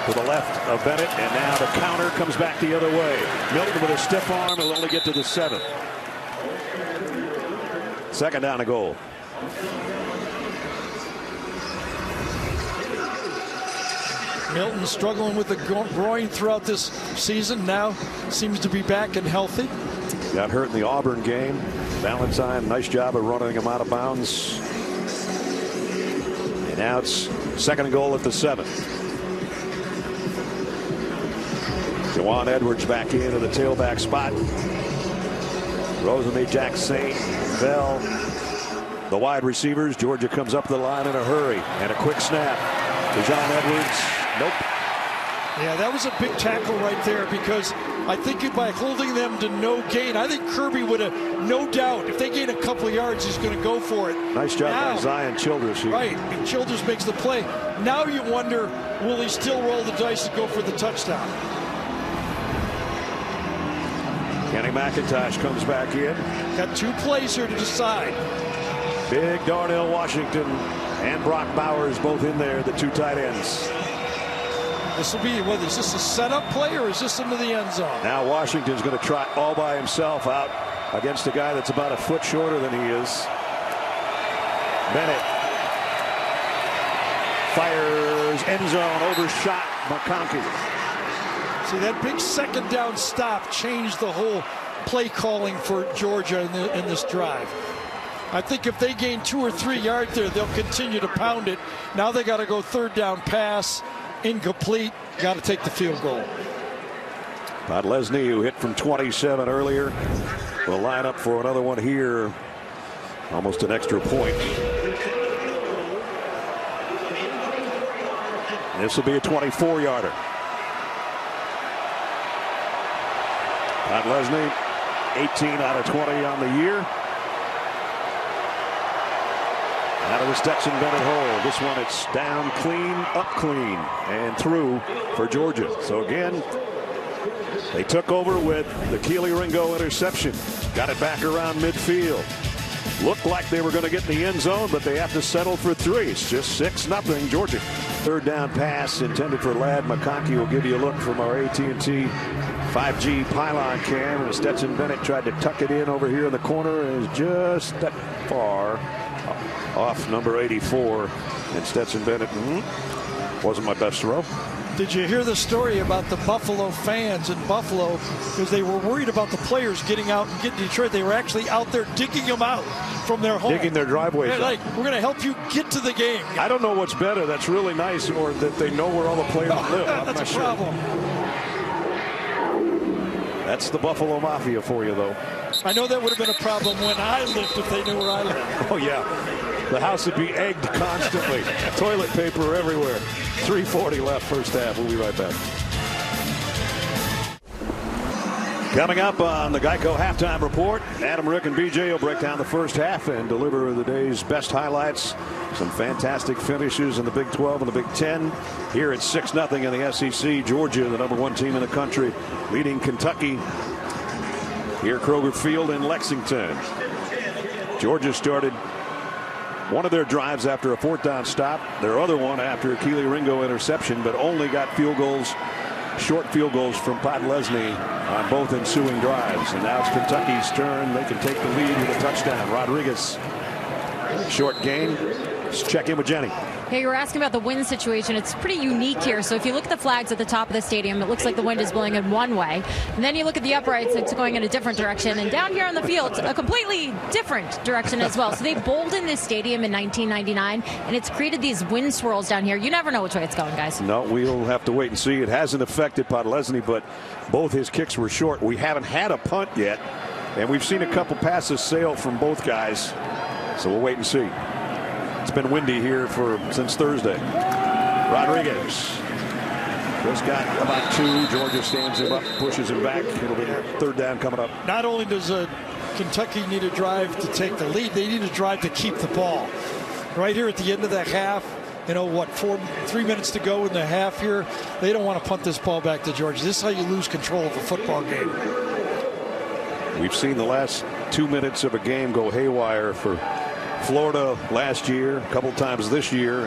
to the left of Bennett, and now the counter comes back the other way. Milton with a stiff arm will only get to the 7. Second down and goal. Milton struggling with the groin throughout this season. Now seems to be back and healthy. Got hurt in the Auburn game. Valentine, nice job of running him out of bounds. And now it's second and goal at the 7. Jawan Edwards back into the tailback spot. Rosenby, Jackson, Bell, the wide receivers. Georgia comes up the line in a hurry, and a quick snap. Dejon Edwards. Nope. Yeah, that was a big tackle right there, because I think by holding them to no gain, I think Kirby would have, no doubt, if they gain a couple of yards, he's going to go for it. Nice job by Zion Childress here. Right, and Childress makes the play. Now you wonder, will he still roll the dice and go for the touchdown? Kenny McIntosh comes back in. Got 2 plays here to decide. Big Darnell Washington and Brock Bowers both in there, the 2 tight ends. This will be, whether is this a setup play or is this into the end zone? Now Washington's going to trot all by himself out against a guy that's about a foot shorter than he is. Bennett fires, end zone, overshot McConkey. See, that big second down stop changed the whole play calling for Georgia in this drive. I think if they gain 2 or 3 yards there, they'll continue to pound it. Now they got to go third down pass. Incomplete. Got to take the field goal. Todd Lesney, who hit from 27 earlier, will line up for another one here. Almost an extra point. This will be a 24-yarder. Todd Lesney, 18 out of 20 on the year. Out of the Stetson Bennett hole. This one, it's down clean, up clean, and through for Georgia. So again, they took over with the Keely Ringo interception. Got it back around midfield. Looked like they were going to get in the end zone, but they have to settle for 3. It's just 6-0 Georgia. Third down pass intended for Ladd McConkey. Will give you a look from our AT&T 5G pylon cam. And Stetson Bennett tried to tuck it in over here in the corner and is just that far off number 84. And Stetson Bennett wasn't my best throw. Did you hear the story about the Buffalo fans in Buffalo? Because they were worried about the players getting out and getting to Detroit. They were actually out there digging them out from their home. Digging their driveways out. Like, we're going to help you get to the game. I don't know what's better. That's really nice, or that they know where all the players live. I'm That's not a sure. problem. That's the Buffalo Mafia for you, though. I know that would have been a problem when I lived if they knew where I lived. Oh, yeah. The house would be egged constantly. Toilet paper everywhere. 3:40 left first half. We'll be right back. Coming up on the Geico Halftime Report, Adam, Rick, and BJ will break down the first half and deliver the day's best highlights. Some fantastic finishes in the Big 12 and the Big 10. Here it's 6-0 in the SEC. Georgia, the #1 team in the country, leading Kentucky here at Kroger Field in Lexington. Georgia started one of their drives after a 4th down stop. Their other one after a Keely Ringo interception, but only got field goals, short field goals from Todd Lesney on both ensuing drives. And now it's Kentucky's turn. They can take the lead with a touchdown. Rodriguez, short gain. Let's check in with Jenny. Hey, you were asking about the wind situation. It's pretty unique here. So if you look at the flags at the top of the stadium, it looks like the wind is blowing in one way. And then you look at the uprights, it's going in a different direction. And down here on the field, a completely different direction as well. So they bowled in this stadium in 1999, and it's created these wind swirls down here. You never know which way it's going, guys. No, we'll have to wait and see. It hasn't affected Podlesny, but both his kicks were short. We haven't had a punt yet, and we've seen a couple passes sail from both guys. So we'll wait and see. It's been windy here since Thursday. Rodriguez just got about 2. Georgia stands him up, pushes him back. It'll be third down coming up. Not only does Kentucky need a drive to take the lead, they need a drive to keep the ball. right here at the end of the half. You know what, 3 minutes to go in the half here. They don't want to punt this ball back to Georgia. This is how you lose control of a football game. We've seen the last 2 minutes of a game go haywire for Florida last year, a couple times this year,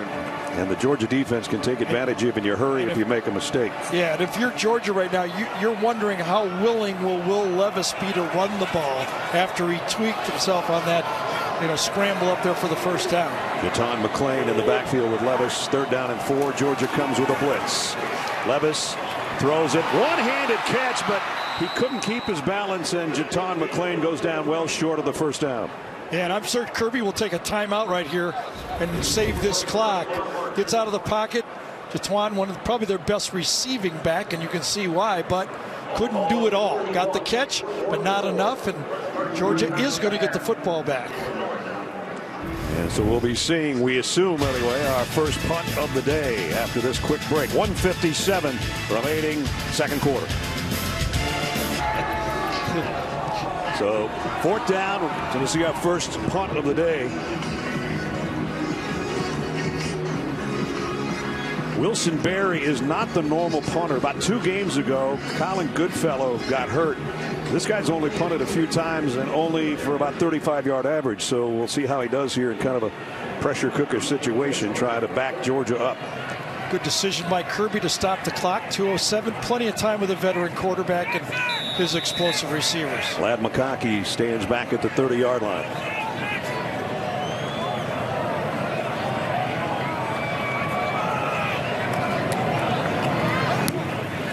and the Georgia defense can take advantage of in your hurry if you make a mistake. Yeah, and if you're Georgia right now, you're wondering how willing will Levis be to run the ball after he tweaked himself on that scramble up there for the first down. Jaton McClain in the backfield with Levis. 3rd down and 4. Georgia comes with a blitz. Levis throws it. One-handed catch, but he couldn't keep his balance, and Jaton McClain goes down well short of the first down. Yeah, and I'm sure Kirby will take a timeout right here and save this clock. Gets out of the pocket. Jaton, probably their best receiving back, and you can see why, but couldn't do it all. Got the catch, but not enough, and Georgia is going to get the football back. And so we'll be seeing, we assume anyway, our first punt of the day after this quick break. 1:57 remaining second quarter. So 4th down, we're going to see our first punt of the day. Wilson Berry is not the normal punter. About 2 games ago, Colin Goodfellow got hurt. This guy's only punted a few times and only for about 35-yard average. So we'll see how he does here in kind of a pressure cooker situation, trying to back Georgia up. Good decision by Kirby to stop the clock. 2:07, plenty of time with a veteran quarterback and his explosive receivers. Ladd McConkey stands back at the 30-yard line.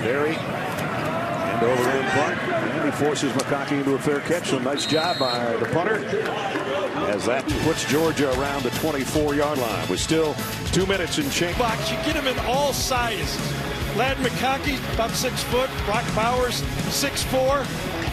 Berry and over in punt, and he forces McConkey into a fair catch. So nice job by the punter, as that puts Georgia around the 24-yard line with still 2 minutes and change. Box, you get him in all sizes. Ladd McConkey, about 6 foot. Brock Bowers, 6'4".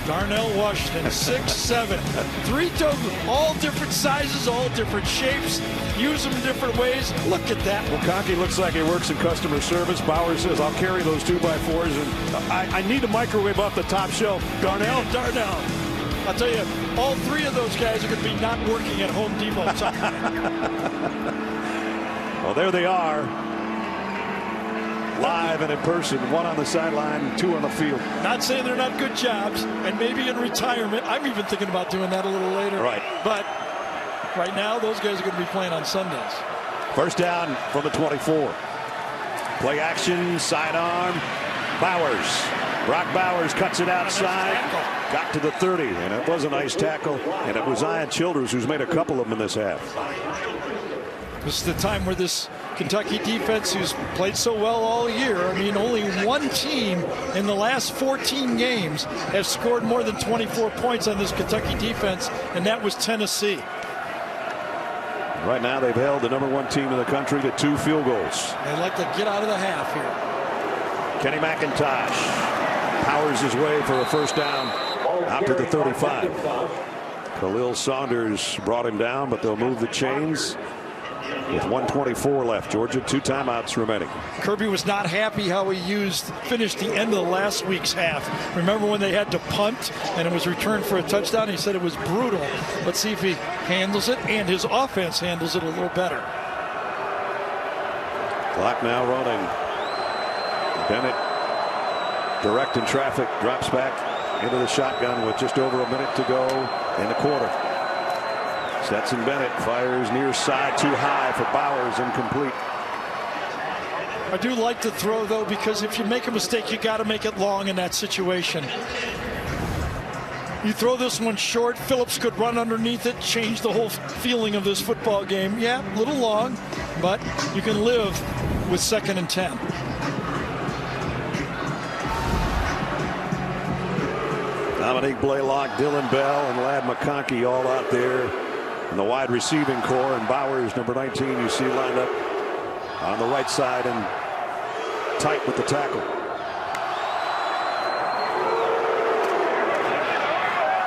Darnell Washington, 6'7". 3 total, all different sizes, all different shapes. Use them in different ways. Look at that. McConkey looks like he works in customer service. Bowers says, I'll carry those 2x4s, and I need a microwave off the top shelf. Darnell. I'll tell you, all 3 of those guys are going to be not working at Home Depot. Well, there they are, live and in person. 1 on the sideline, 2 on the field. Not saying they're not good jobs, and maybe in retirement. I'm even thinking about doing that a little later. Right. But right now, those guys are going to be playing on Sundays. First down from the 24. Play action, sidearm. Bowers. Brock Bowers cuts it outside. Got to the 30, and it was a nice tackle. And it was Zion Childers who's made a couple of them in this half. This is the time where this Kentucky defense, who's played so well all year, I mean, only one team in the last 14 games has scored more than 24 points on this Kentucky defense, and that was Tennessee. Right now, they've held the #1 team in the country to 2 field goals. They'd like to get out of the half here. Kenny McIntosh powers his way for a first down out to the 35. Khalil Saunders brought him down, but they'll move the chains with 1:24 left. Georgia, 2 timeouts remaining. Kirby was not happy how he finished the end of the last week's half. Remember when they had to punt and it was returned for a touchdown? He said it was brutal. Let's see if he handles it, and his offense handles it a little better. Clock now running. Bennett, direct in traffic, drops back into the shotgun with just over a minute to go in the quarter. Stetson Bennett fires near side, too high for Bowers, incomplete. I do like to throw, though, because if you make a mistake, you got to make it long in that situation. You throw this one short, Phillips could run underneath it, change the whole feeling of this football game. Yeah, a little long, but you can live with 2nd and 10. Dominique Blaylock, Dylan Bell, and Ladd McConkey all out there in the wide receiving core, and Bowers, number 19, you see lined up on the right side and tight with the tackle.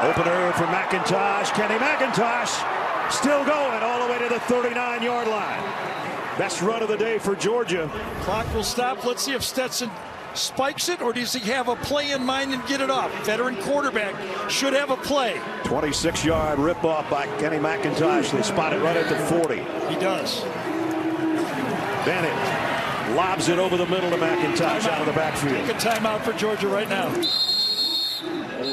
Opener for McIntosh. Kenny McIntosh still going all the way to the 39-yard line. Best run of the day for Georgia. Clock will stop. Let's see if Stetson spikes it, or does he have a play in mind and get it off? Veteran quarterback should have a play. 26-yard rip-off by Kenny McIntosh. They spot it right at the 40. He does. Bennett lobs it over the middle to McIntosh out of the backfield. Take a timeout for Georgia right now.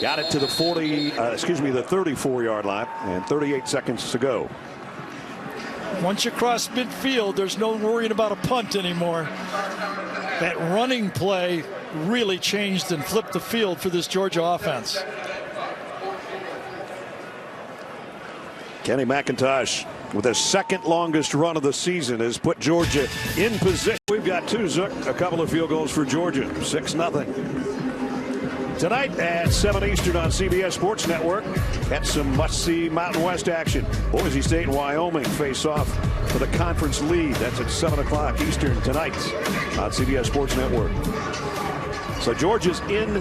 Got it to the the 34-yard line, and 38 seconds to go. Once you cross midfield, there's no worrying about a punt anymore. That running play really changed and flipped the field for this Georgia offense. Kenny McIntosh, with his second longest run of the season, has put Georgia in position. We've got two, Zook, a couple of field goals for Georgia, 6-0. Tonight at 7 Eastern on CBS Sports Network, at some must-see Mountain West action. Boise State and Wyoming face off for the conference lead. That's at 7 o'clock Eastern tonight on CBS Sports Network. So Georgia's in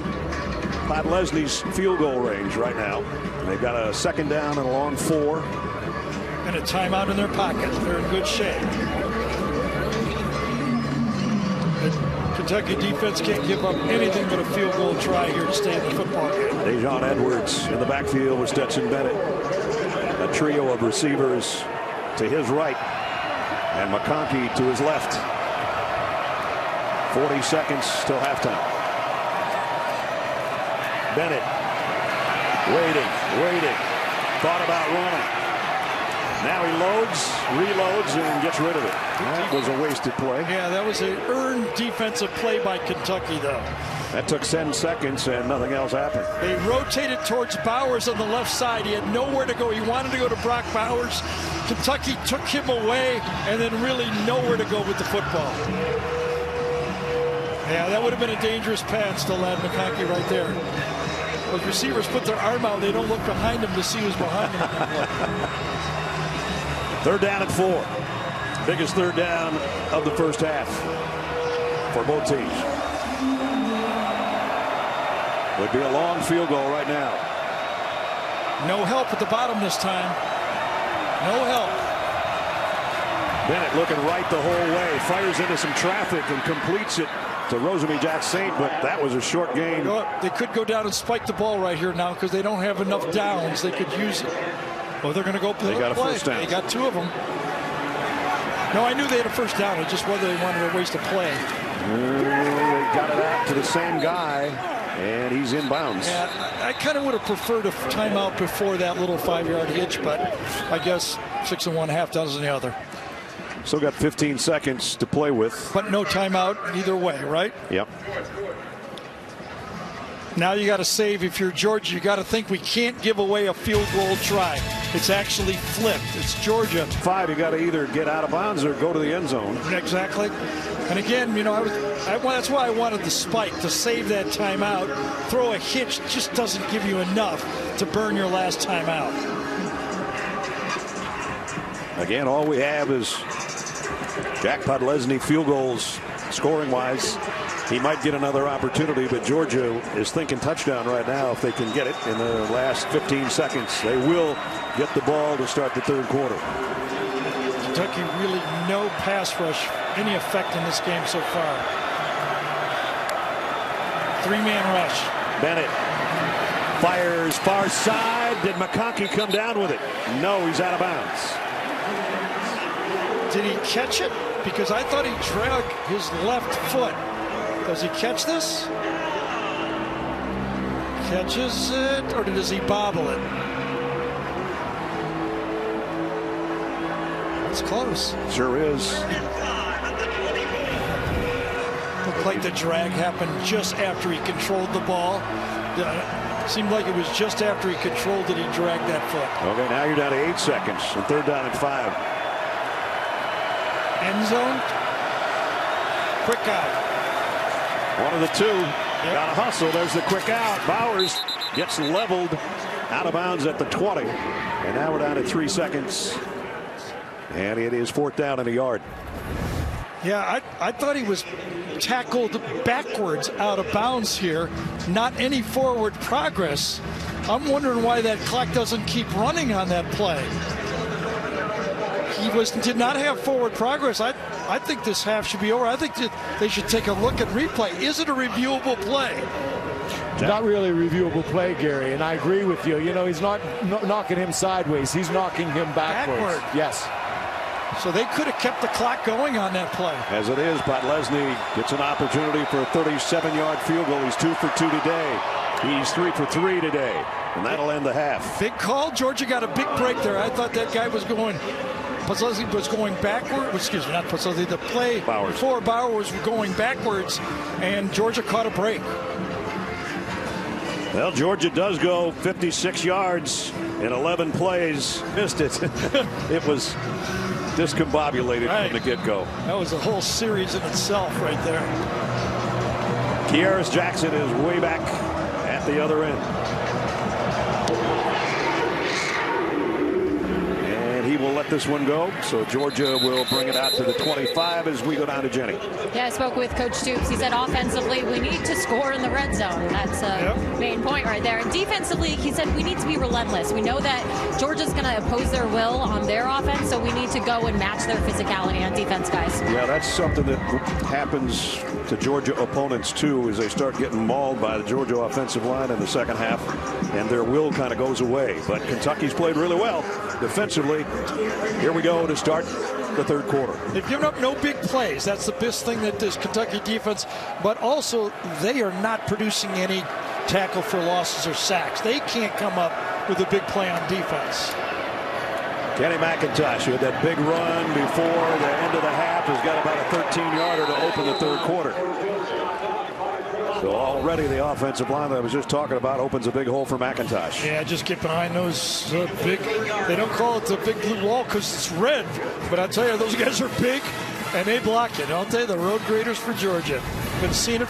Todd Lesney's field goal range right now. They've got a second down and a long 4. And a timeout in their pocket. They're in good shape. Kentucky defense can't give up anything but a field goal try here to stay in the football game. Dejon Edwards in the backfield with Stetson Bennett. A trio of receivers to his right and McConkey to his left. 40 seconds till halftime. Bennett waiting, thought about running. Now he reloads, and gets rid of it. That was a wasted play. Yeah, that was an earned defensive play by Kentucky, though. That took 10 seconds, and nothing else happened. They rotated towards Bowers on the left side. He had nowhere to go. He wanted to go to Brock Bowers. Kentucky took him away, and then really nowhere to go with the football. Yeah, that would have been a dangerous pass to land McConkey right there. Those receivers put their arm out. They don't look behind them to see who's behind them. Third down and 4. Biggest third down of the first half for both teams. Would be a long field goal right now. No help at the bottom this time. No help. Bennett looking right the whole way. Fires into some traffic and completes it to Rosemy Jack-Saint, but that was a short gain. They could go down and spike the ball right here now because they don't have enough downs. They could use it. Oh, they're going to go play. They got a first down. They got 2 of them. No, I knew they had a first down. It's just whether they wanted to waste a play. They got it out to the same guy, and he's inbounds. Yeah, I kind of would have preferred a timeout before that little 5-yard hitch, but I guess 6 1/2 dozen the other. Still got 15 seconds to play with. But no timeout either way, right? Yep. Now you got to save. If you're Georgia, you got to think we can't give away a field goal try. It's actually flipped. It's Georgia. 5, you got to either get out of bounds or go to the end zone. Exactly. And again, you know, that's why I wanted the spike, to save that timeout. Throw a hitch just doesn't give you enough to burn your last timeout. Again, all we have is Jack Podlesny field goals scoring-wise. He might get another opportunity, but Georgia is thinking touchdown right now if they can get it in the last 15 seconds. They will get the ball to start the third quarter. Kentucky really no pass rush, any effect in this game so far. 3-man rush. Bennett fires far side. Did McConkey come down with it? No, he's out of bounds. Did he catch it? Because I thought he dragged his left foot. Does he catch this? Catches it, or does he bobble it? It's close. Sure is. Looked like the drag happened just after he controlled the ball. Seemed like it was just after he controlled it, he dragged that foot. Okay, now you're down to 8 seconds, and third down and 5. End zone. Quick out. One of the two. Got to hustle. There's the quick out. Bowers gets leveled out of bounds at the 20. And now we're down to 3 seconds. And it is 4th down and a yard. Yeah, I thought he was tackled backwards out of bounds here. Not any forward progress. I'm wondering why that clock doesn't keep running on that play. did not have forward progress. I think this half should be over. I think that they should take a look at replay. Is it a reviewable play? Not really a reviewable play, Gary, and I agree with you. You know, he's not knocking him sideways. He's knocking him backwards. Backward. Yes. So they could have kept the clock going on that play. As it is, Podlesny gets an opportunity for a 37-yard field goal. He's 2 for 2 today. He's 3 for 3 today, and that'll end the half. Big call. Georgia got a big break there. I thought that guy was going. Podlesny was going backward. Excuse me, not Podlesny. The play before Bauer was going backwards, and Georgia caught a break. Well, Georgia does go 56 yards in 11 plays. Missed it. It was discombobulated from the get-go. That was a whole series in itself right there. Kearis Jackson is way back at the other end. And he will let this one go. So Georgia will bring it out to the 25 as we go down to Jenny. Yeah, I spoke with Coach Stoops. He said offensively we need to score in the red zone. That's a main point right there. And defensively, he said we need to be relentless. We know that Georgia's going to oppose their will on their offense, so we need to go and match their physicality on defense, guys. Yeah, that's something that happens to Georgia opponents too, as they start getting mauled by the Georgia offensive line in the second half, and their will kind of goes away. But Kentucky's played really well defensively. Here we go to start the third quarter. They've given up no big plays. That's the best thing that this Kentucky defense, but also they are not producing any tackle for losses or sacks. They can't come up with a big play on defense. Kenny McIntosh, who had that big run before the end of the half, has got about a 13-yarder to open the third quarter. So already the offensive line that I was just talking about opens a big hole for McIntosh. Yeah, just get behind those big, they don't call it the big blue wall because it's red, but I tell you, those guys are big and they block it, don't they? The road graders for Georgia. Been seeing it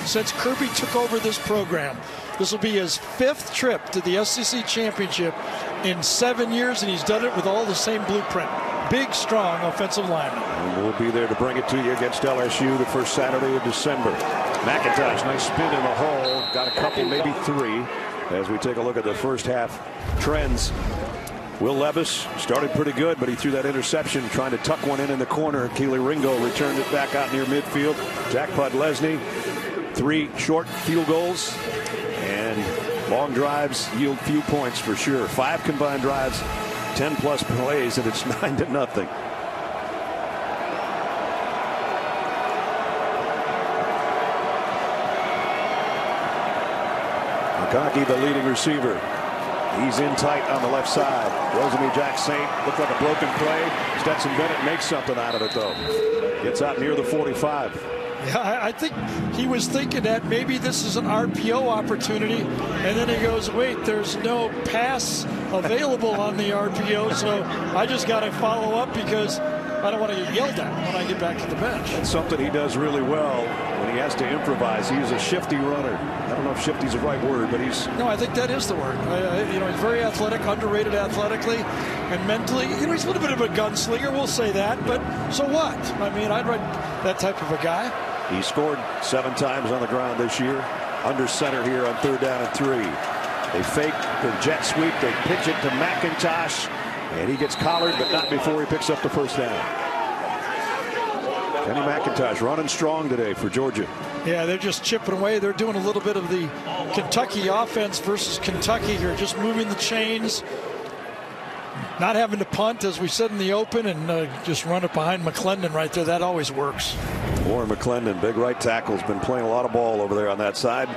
since Kirby took over this program. This will be his 5th trip to the SEC championship in 7 years, and he's done it with all the same blueprint. Big, strong offensive lineman. And we'll be there to bring it to you against LSU the first Saturday of December. McIntosh, nice spin in the hole. Got a couple, maybe 3, as we take a look at the first half trends. Will Levis started pretty good, but he threw that interception trying to tuck one in the corner. Keely Ringo returned it back out near midfield. Jack Podlesny, 3 short field goals, and long drives yield few points for sure. 5 combined drives, 10+ plays, and it's 9-0. McConkey, the leading receiver. He's in tight on the left side. Rosamie Jack-Saint looked like a broken play. Stetson Bennett makes something out of it, though. Gets out near the 45. Yeah, I think he was thinking that maybe this is an RPO opportunity, and then he goes, wait, there's no pass available on the RPO, so I just got to follow up because I don't want to get yelled at when I get back to the bench. That's something he does really well when he has to improvise. He's a shifty runner. I don't know if shifty's the right word, but he's... No, I think that is the word. He's very athletic, underrated athletically and mentally. He's a little bit of a gunslinger, we'll say that, but so what? I mean, I'd ride that type of a guy. He scored 7 times on the ground this year. Under center here on 3rd down and 3. They fake the jet sweep. They pitch it to McIntosh. And he gets collared, but not before he picks up the first down. Kenny McIntosh running strong today for Georgia. Yeah, they're just chipping away. They're doing a little bit of the Kentucky offense versus Kentucky here, just moving the chains. Not having to punt, as we said in the open, and just run it behind McClendon right there. That always works. Warren McClendon, big right tackle, has been playing a lot of ball over there on that side.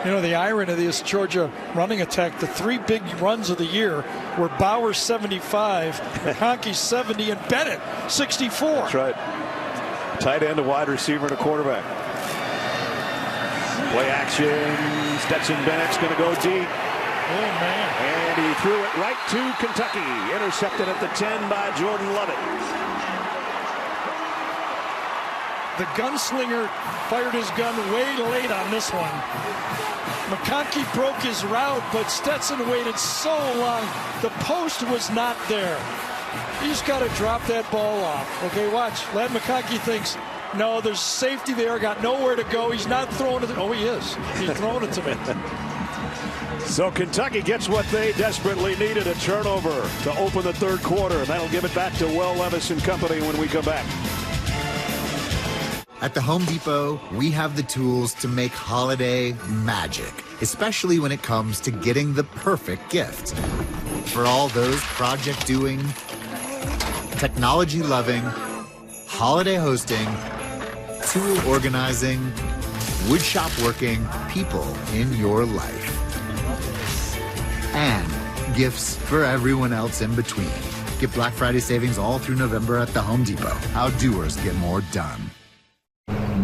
You know, the irony of this Georgia running attack, the 3 big runs of the year were Bauer 75, McConkey 70, and Bennett 64. That's right. Tight end, a wide receiver, and a quarterback. Play action. Stetson Bennett's going to go deep. Oh, man. And he threw it right to Kentucky. Intercepted at the 10 by Jordan Lovett. The gunslinger fired his gun way late on this one. McConkey broke his route, but Stetson waited so long. The post was not there. He's got to drop that ball off. Okay, watch. Ladd McConkey thinks, no, there's safety there. Got nowhere to go. He's not throwing it. Oh, he is. He's throwing it to me. So Kentucky gets what they desperately needed, a turnover to open the third quarter. And that'll give it back to Will Levis and company when we come back. At the Home Depot, we have the tools to make holiday magic, especially when it comes to getting the perfect gift. For all those project-doing, technology-loving, holiday hosting, tool organizing, woodshop working people in your life. And gifts for everyone else in between. Get Black Friday savings all through November at the Home Depot. How doers get more done.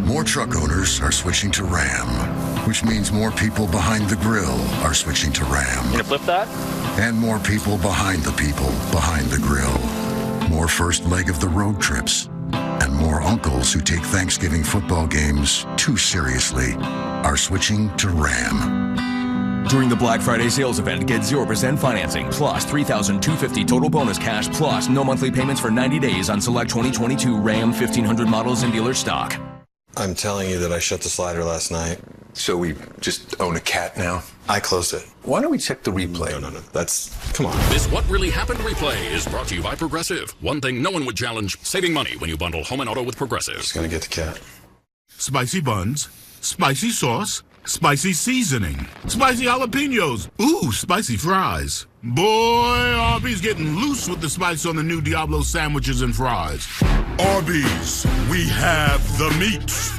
More truck owners are switching to Ram, which means more people behind the grill are switching to Ram. Can you flip that? And more people behind the grill. More first leg of the road trips. And more uncles who take Thanksgiving football games too seriously are switching to Ram. During the Black Friday sales event, get 0% financing, plus $3,250 total bonus cash, plus no monthly payments for 90 days on select 2022 Ram 1500 models in dealer stock. I'm telling you that I shut the slider last night. So we just own a cat now? I closed it. Why don't we check the replay? No. Come on. This What Really Happened replay is brought to you by Progressive. One thing no one would challenge, saving money when you bundle home and auto with Progressive. Just gonna get the cat. Spicy buns, spicy sauce, spicy seasoning, spicy jalapenos, ooh, spicy fries. Boy, Arby's getting loose with the spice on the new Diablo sandwiches and fries. Arby's, we have the meat.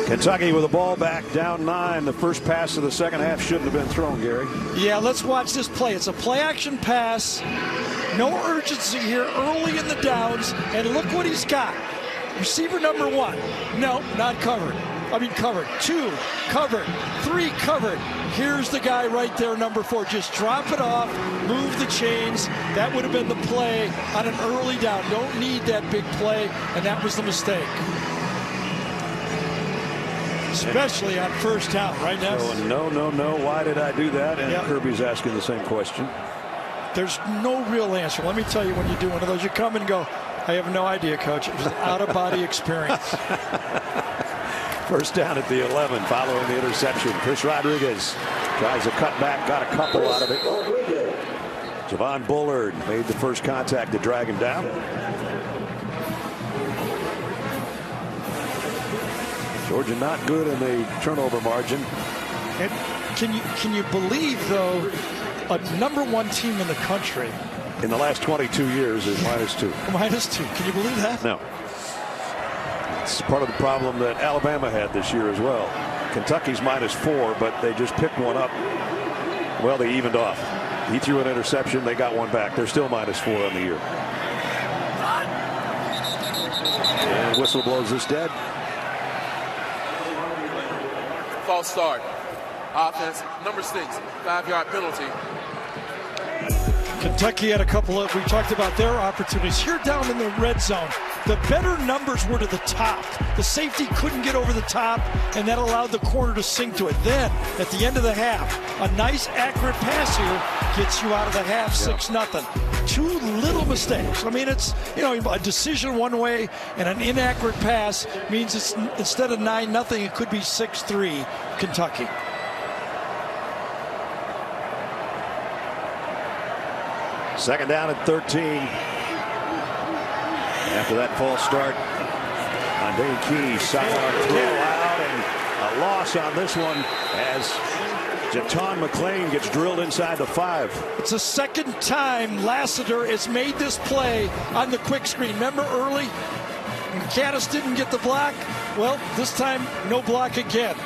Kentucky with the ball back, down 9. The first pass of the second half shouldn't have been thrown, Gary. Yeah, let's watch this play. It's a play-action pass. No urgency here early in the downs. And look what he's got. Receiver number 1. No, not covered. Covered. 2, covered. 3, covered. Here's the guy right there, number 4. Just drop it off, move the chains. That would have been the play on an early down. Don't need that big play, and that was the mistake. Especially on first down, right now. No. Why did I do that? And Kirby's asking the same question. There's no real answer. Let me tell you, when you do one of those, you come and go, I have no idea, Coach. It was an out-of-body experience. First down at the 11 following the interception. Chris Rodriguez tries a cutback, got a couple out of it. Javon Bullard made the first contact to drag him down. Georgia not good in the turnover margin. And can you believe, though, a number 1 team in the country in the last 22 years is -2. -2. Can you believe that? No. It's part of the problem that Alabama had this year as well. Kentucky's -4, but they just picked one up. Well, they evened off. He threw an interception. They got one back. They're still -4 on the year. And whistle blows this dead. False start. Offense, number 6, 5-yard penalty. Kentucky had a couple of, we talked about their opportunities. Here down in the red zone, the better numbers were to the top. The safety couldn't get over the top, and that allowed the corner to sink to it. Then, at the end of the half, a nice accurate pass here gets you out of the half 6-0. 2 little mistakes. It's, a decision one way and an inaccurate pass means it's instead of 9-0, it could be 6-3 Kentucky. Second down at 13. After that false start on Dane Key, sidearm throw out, and a loss on this one as Jaton McClain gets drilled inside the 5. It's the second time Lassiter has made this play on the quick screen. Remember early when Caddis didn't get the block? Well, this time no block again.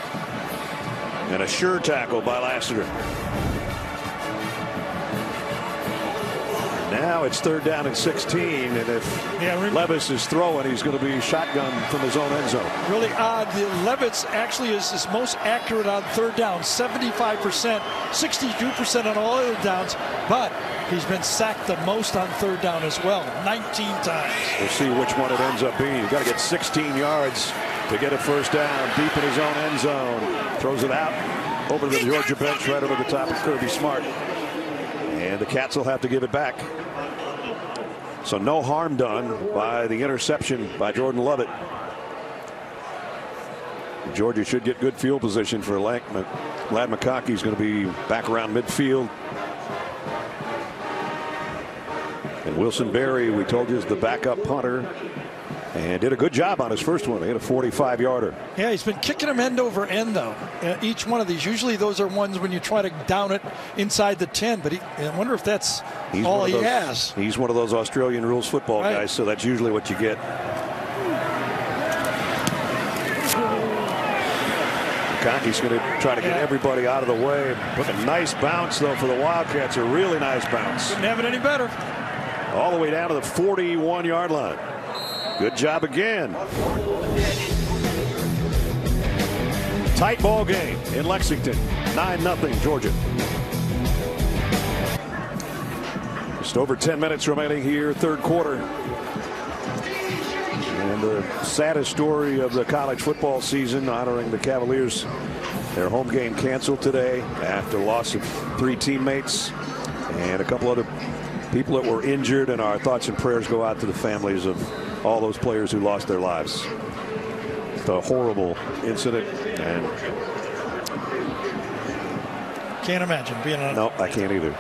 And a sure tackle by Lassiter. Now it's third down and 16, and if Levis is throwing, he's going to be shotgun from his own end zone. Really odd. Levis actually is his most accurate on third down, 75%, 62% on all other downs, but he's been sacked the most on third down as well, 19 times. We'll see which one it ends up being. You've got to get 16 yards to get a first down, deep in his own end zone. Throws it out over to the Georgia bench, right over the top of Kirby Smart. And the Cats will have to give it back. So no harm done by the interception by Jordan Lovett. Georgia should get good field position for Ladd McConkey. Is going to be back around midfield. And Wilson Berry, we told you, is the backup punter. And did a good job on his first one. He hit a 45-yarder. Yeah, he's been kicking them end over end, though. Each one of these. Usually those are ones when you try to down it inside the 10. But I wonder if that's all he has. He's one of those Australian rules football guys, so that's usually what you get. McConkey's going to try to get everybody out of the way. Look, a nice bounce, though, for the Wildcats. A really nice bounce. Couldn't have it any better. All the way down to the 41-yard line. Good job again. Tight ball game in Lexington. 9-0 Georgia. Just over 10 minutes remaining here, third quarter. And the saddest story of the college football season, honoring the Cavaliers. Their home game canceled today after loss of 3 teammates and a couple other people that were injured. And our thoughts and prayers go out to the families of all those players who lost their lives. It's a horrible incident, and can't imagine being on. No, I can't either.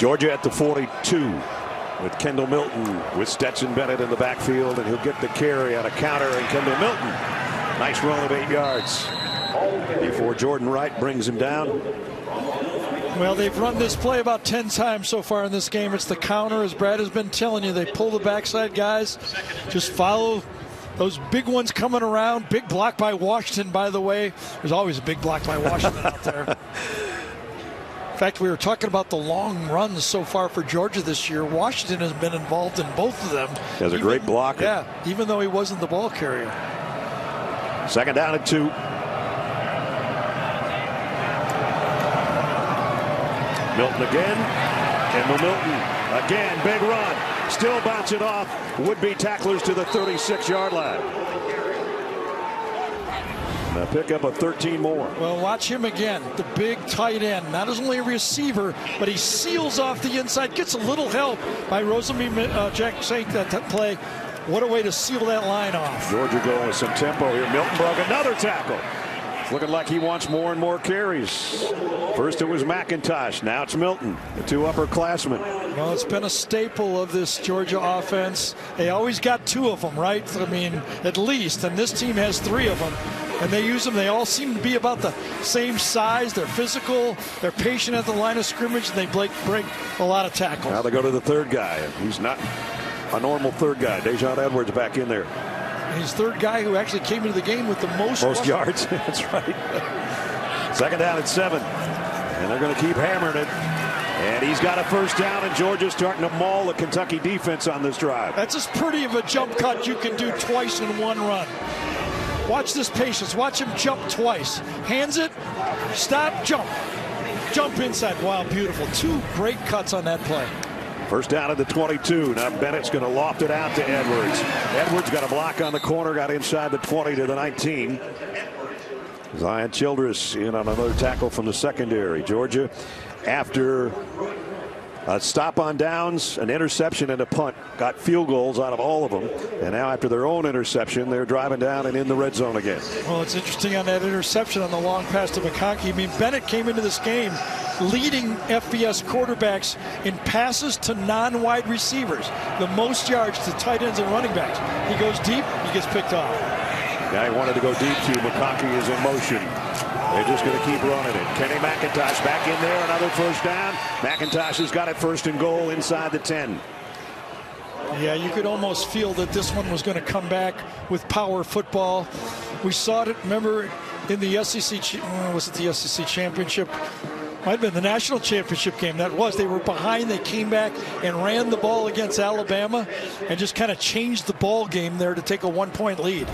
Georgia at the 42 with Kendall Milton with Stetson Bennett in the backfield, and he'll get the carry on a counter, and Kendall Milton, nice run of 8 yards before Jordan Wright brings him down. Well, they've run this play about 10 times so far in this game. It's the counter, as Brad has been telling you. They pull the backside guys. Just follow those big ones coming around. Big block by Washington, by the way. There's always a big block by Washington out there. In fact, we were talking about the long runs so far for Georgia this year. Washington has been involved in both of them. Has a great blocker. Yeah, even though he wasn't the ball carrier. Second down and 2. Milton again. Kendall Milton again. Big run. Still bouncing off would-be tacklers to the 36-yard line. A pickup of 13 more. Well, watch him again. The big tight end. Not only a receiver, but he seals off the inside. Gets a little help by Rosamie Jack Saint that play. What a way to seal that line off. Georgia going with some tempo here. Milton broke another tackle. Looking like he wants more and more carries. First it was McIntosh. Now it's Milton, the 2 upperclassmen. Well, it's been a staple of this Georgia offense. They always got 2 of them, right? I mean, at least. And this team has 3 of them. And they use them. They all seem to be about the same size. They're physical. They're patient at the line of scrimmage. And they break a lot of tackles. Now they go to the third guy. He's not a normal third guy. Dejon Edwards back in there. He's third guy who actually came into the game with the most yards. That's right. Second down at 7. And they're going to keep hammering it. And he's got a first down, and Georgia's starting to maul the Kentucky defense on this drive. That's as pretty of a jump cut you can do twice in one run. Watch this patience. Watch him jump twice. Hands it, stop, jump. Jump inside. Wow, beautiful. 2 great cuts on that play. First down at the 22. Now Bennett's going to loft it out to Edwards. Edwards got a block on the corner, got inside the 20 to the 19. Zion Childress in on another tackle from the secondary. Georgia, after a stop on downs, an interception, and a punt, got field goals out of all of them. And now after their own interception, they're driving down and in the red zone again. Well, it's interesting on that interception on the long pass to McConkey. I mean, Bennett came into this game leading FBS quarterbacks in passes to non-wide receivers. The most yards to tight ends and running backs. He goes deep, he gets picked off. Guy wanted to go deep to. McConkey is in motion. They're just going to keep running it. Kenny McIntosh back in there. Another first down. McIntosh has got it first and goal inside the 10. Yeah, you could almost feel that this one was going to come back with power football. We saw it, remember, in the SEC, was it the SEC championship? Might have been the national championship game. That was. They were behind. They came back and ran the ball against Alabama and just kind of changed the ball game there to take a 1-point lead.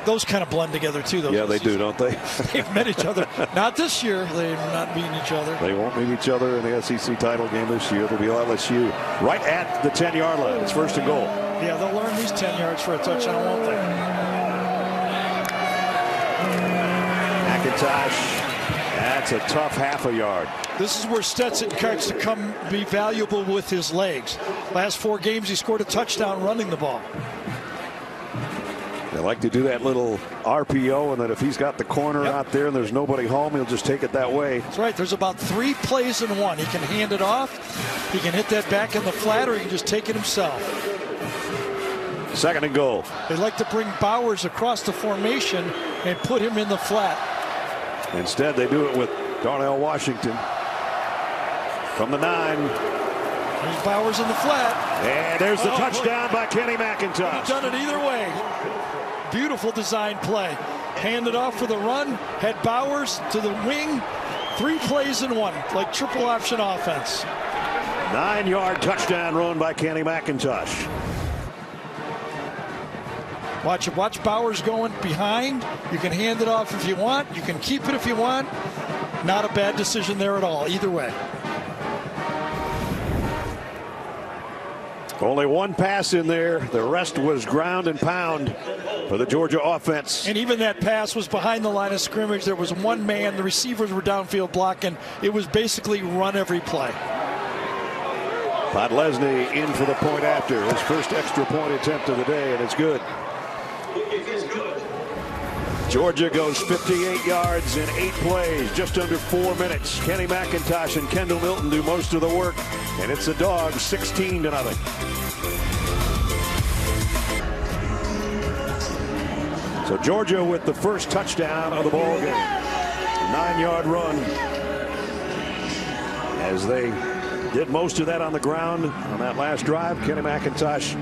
Those kind of blend together, too. Those yeah, they do, don't they? They've met each other. Not this year. They're not beating each other. They won't meet each other in the SEC title game this year. It'll be LSU right at the 10-yard line. It's first and goal. Yeah, they'll learn these 10 yards for a touchdown, won't they? McIntosh. That's a tough half a yard. This is where Stetson starts to come be valuable with his legs. Last 4 games, he scored a touchdown running the ball. They like to do that little RPO, and then if he's got the corner out there and there's nobody home, he'll just take it that way. That's right. There's about 3 plays in one. He can hand it off, he can hit that back in the flat, or he can just take it himself. 2nd and goal. They like to bring Bowers across the formation and put him in the flat. Instead, they do it with Darnell Washington from the 9. There's Bowers in the flat. And there's the touchdown by Kenny McIntosh. He's done it either way. Beautiful design play. Handed off for the run. Had Bowers to the wing. 3 plays in one, like triple option offense. 9-yard touchdown run by Kenny McIntosh. Watch Bowers going behind. You can hand it off if you want. You can keep it if you want. Not a bad decision there at all, either way. Only 1 pass in there. The rest was ground and pound for the Georgia offense. And even that pass was behind the line of scrimmage. There was 1 man. The receivers were downfield blocking. It was basically run every play. Podlesny in for the point after. His first extra point attempt of the day, and it's good. Georgia goes 58 yards in 8 plays, just under 4 minutes. Kenny McIntosh and Kendall Milton do most of the work, and it's the Dogs 16-0. So Georgia with the first touchdown of the ball game. 9-yard run. As they did most of that on the ground on that last drive, Kenny McIntosh.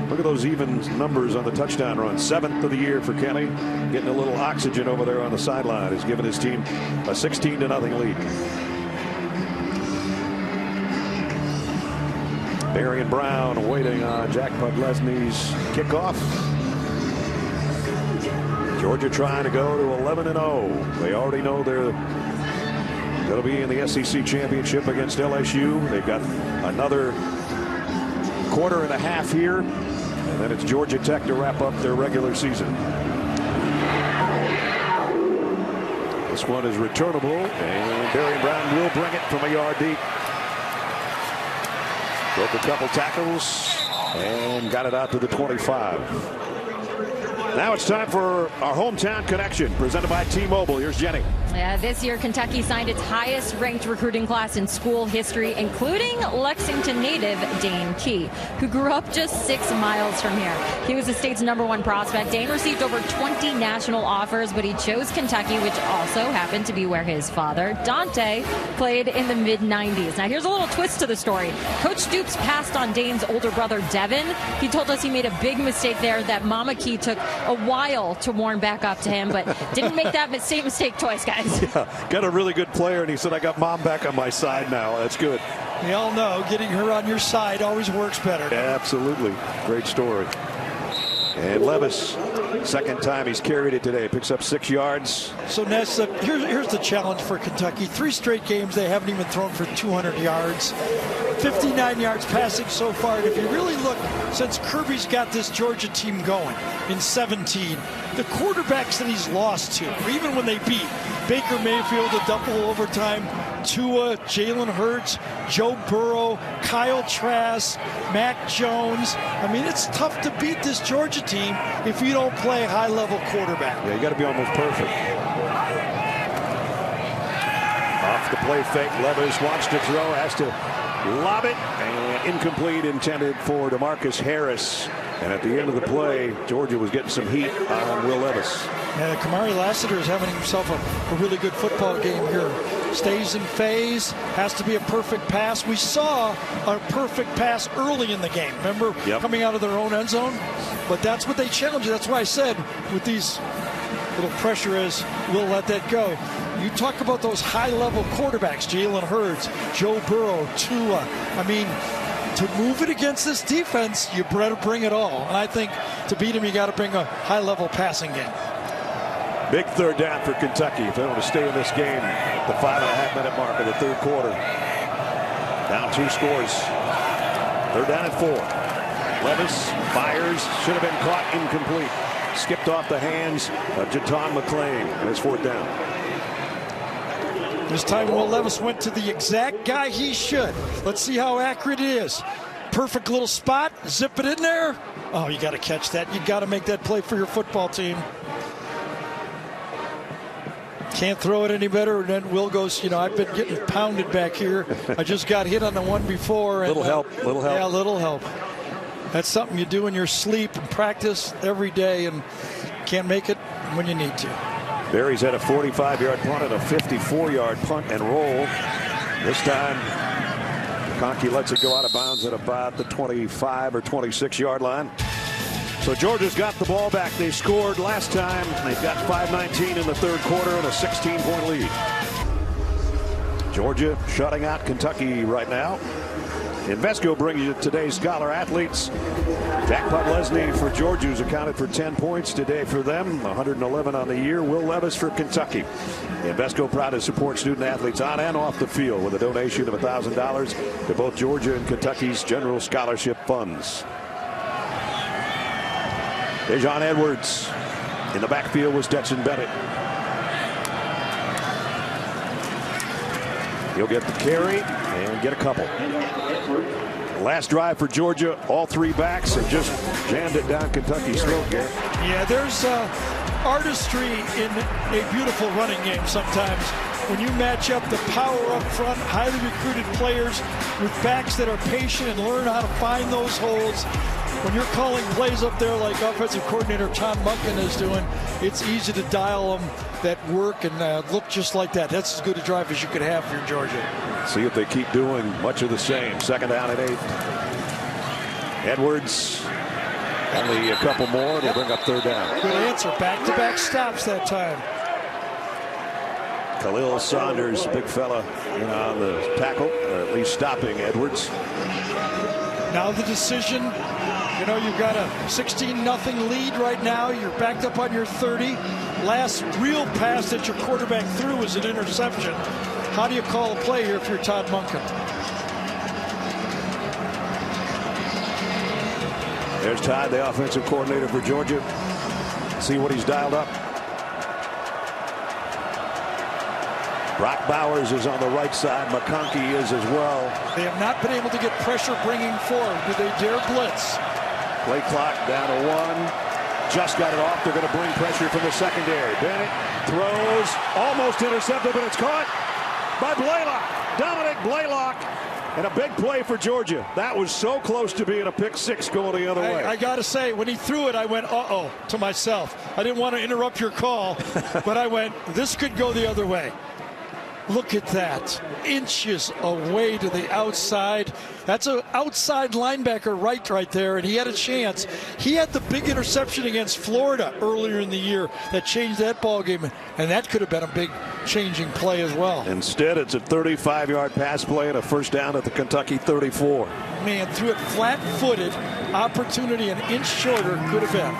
Look at those even numbers on the touchdown run. 7th of the year for Kenny. Getting a little oxygen over there on the sideline. Has given his team a 16-0 lead. Darian Brown waiting on Jack Podlesny's kickoff. Georgia trying to go to 11-0. They already know they're going to be in the SEC championship against LSU. They've got another quarter and a half here, and then it's Georgia Tech to wrap up their regular season. This one is returnable, and Darian Brown will bring it from a yard deep. Broke a couple tackles and got it out to the 25. Now it's time for our hometown connection, presented by T-Mobile. Here's Jenny. This year, Kentucky signed its highest-ranked recruiting class in school history, including Lexington native Dane Key, who grew up just 6 miles from here. He was the state's #1 prospect. Dane received over 20 national offers, but he chose Kentucky, which also happened to be where his father, Dante, played in the mid-'90s. Now, here's a little twist to the story. Coach Stoops passed on Dane's older brother, Devin. He told us he made a big mistake there, that Mama Key took a while to warm back up to him, but didn't make that same mistake twice, guys. Yeah, got a really good player, and he said, I got Mom back on my side now. That's good. We all know getting her on your side always works better. Yeah, absolutely. Great story. And Levis, second time he's carried it today, picks up 6 yards. So Ness, here's the challenge for Kentucky. 3 straight games they haven't even thrown for 200 yards. 59 yards passing so far. And if you really look, since Kirby's got this Georgia team going in 17, the quarterbacks that he's lost to, or even when they beat Baker Mayfield, a double overtime, Tua, Jalen Hurts, Joe Burrow, Kyle Trask, Mac Jones. I mean, it's tough to beat this Georgia team if you don't play high-level quarterback. Yeah, you got to be almost perfect. Off the play fake, Levis wants to throw, has to lob it, and incomplete, intended for DeMarcus Harris. And at the end of the play, Georgia was getting some heat on Will Levis. Yeah, Kamari Lassiter is having himself a really good football game here. Stays in phase, has to be a perfect pass. We saw a perfect pass early in the game, remember? Coming out of their own end zone. But that's what they challenge. That's why I said with these little pressure is, we'll let that go. You talk about those high-level quarterbacks, Jalen Hurts, Joe Burrow, Tua. I mean, to move it against this defense, you better bring it all. And I think to beat him, you got to bring a high-level passing game. Big third down for Kentucky if they want to stay in this game at the 5.5-minute mark of the third quarter. Down 2 scores. Third down and 4. Levis fires, should have been caught, incomplete. Skipped off the hands of Jaton McClain, and it's 4th down. This time Will Levis went to the exact guy he should. Let's see how accurate it is. Perfect little spot, zip it in there, Oh, you got to catch that. You got to make that play for your football team. Can't throw it any better. And then Will goes, I've been getting pounded back here. I just got hit on the one before. And, little help. Yeah, little help. That's something you do in your sleep and practice every day, and can't make it when you need to. Barry's had a 45-yard punt and a 54-yard punt and roll. This time, Conkey lets it go out of bounds at about the 25 or 26-yard line. So Georgia's got the ball back. They scored last time. They've got 5:19 in the third quarter and a 16-point lead. Georgia shutting out Kentucky right now. Invesco brings you today's Scholar Athletes. Jack Podlesny for Georgia, who's accounted for 10 points today for them, 111 on the year. Will Levis for Kentucky. Invesco proud to support student athletes on and off the field with a donation of $1,000 to both Georgia and Kentucky's general scholarship funds. Dejon Edwards in the backfield with Stetson Bennett. He'll get the carry and get a couple. Last drive for Georgia, all three backs have just jammed it down Kentucky's throat here. Yeah, there's artistry in a beautiful running game sometimes. When you match up the power up front, highly recruited players with backs that are patient and learn how to find those holes. When you're calling plays up there like offensive coordinator Todd Monken is doing, it's easy to dial them that work and look just like that. That's as good a drive as you could have for Georgia. See if they keep doing much of the same. Second down at 8. Edwards, only a couple more. They'll bring up third down. Good answer. Back-to-back stops that time. Khalil Saunders, big fella, on the tackle, or at least stopping Edwards. Now the decision. You've got a 16-0 lead right now. You're backed up on your 30. Last real pass that your quarterback threw was an interception. How do you call a play here if you're Todd Monken? There's Todd, the offensive coordinator for Georgia. See what he's dialed up. Brock Bowers is on the right side. McConkey is as well. They have not been able to get pressure bringing forward. Do they dare blitz? Play clock down to 1. Just got it off. They're going to bring pressure from the secondary. Bennett throws, almost intercepted, but it's caught by Blaylock. Dominic Blaylock. And a big play for Georgia. That was so close to being a pick six going the other way. I got to say, when he threw it, I went, uh-oh, to myself. I didn't want to interrupt your call, but I went, this could go the other way. Look at that. Inches away to the outside. That's an outside linebacker right there, and he had a chance. He had the big interception against Florida earlier in the year that changed that ball game, and that could have been a big changing play as well. Instead, it's a 35-yard pass play and a first down at the Kentucky 34. Man, threw it flat-footed. Opportunity an inch shorter could have been.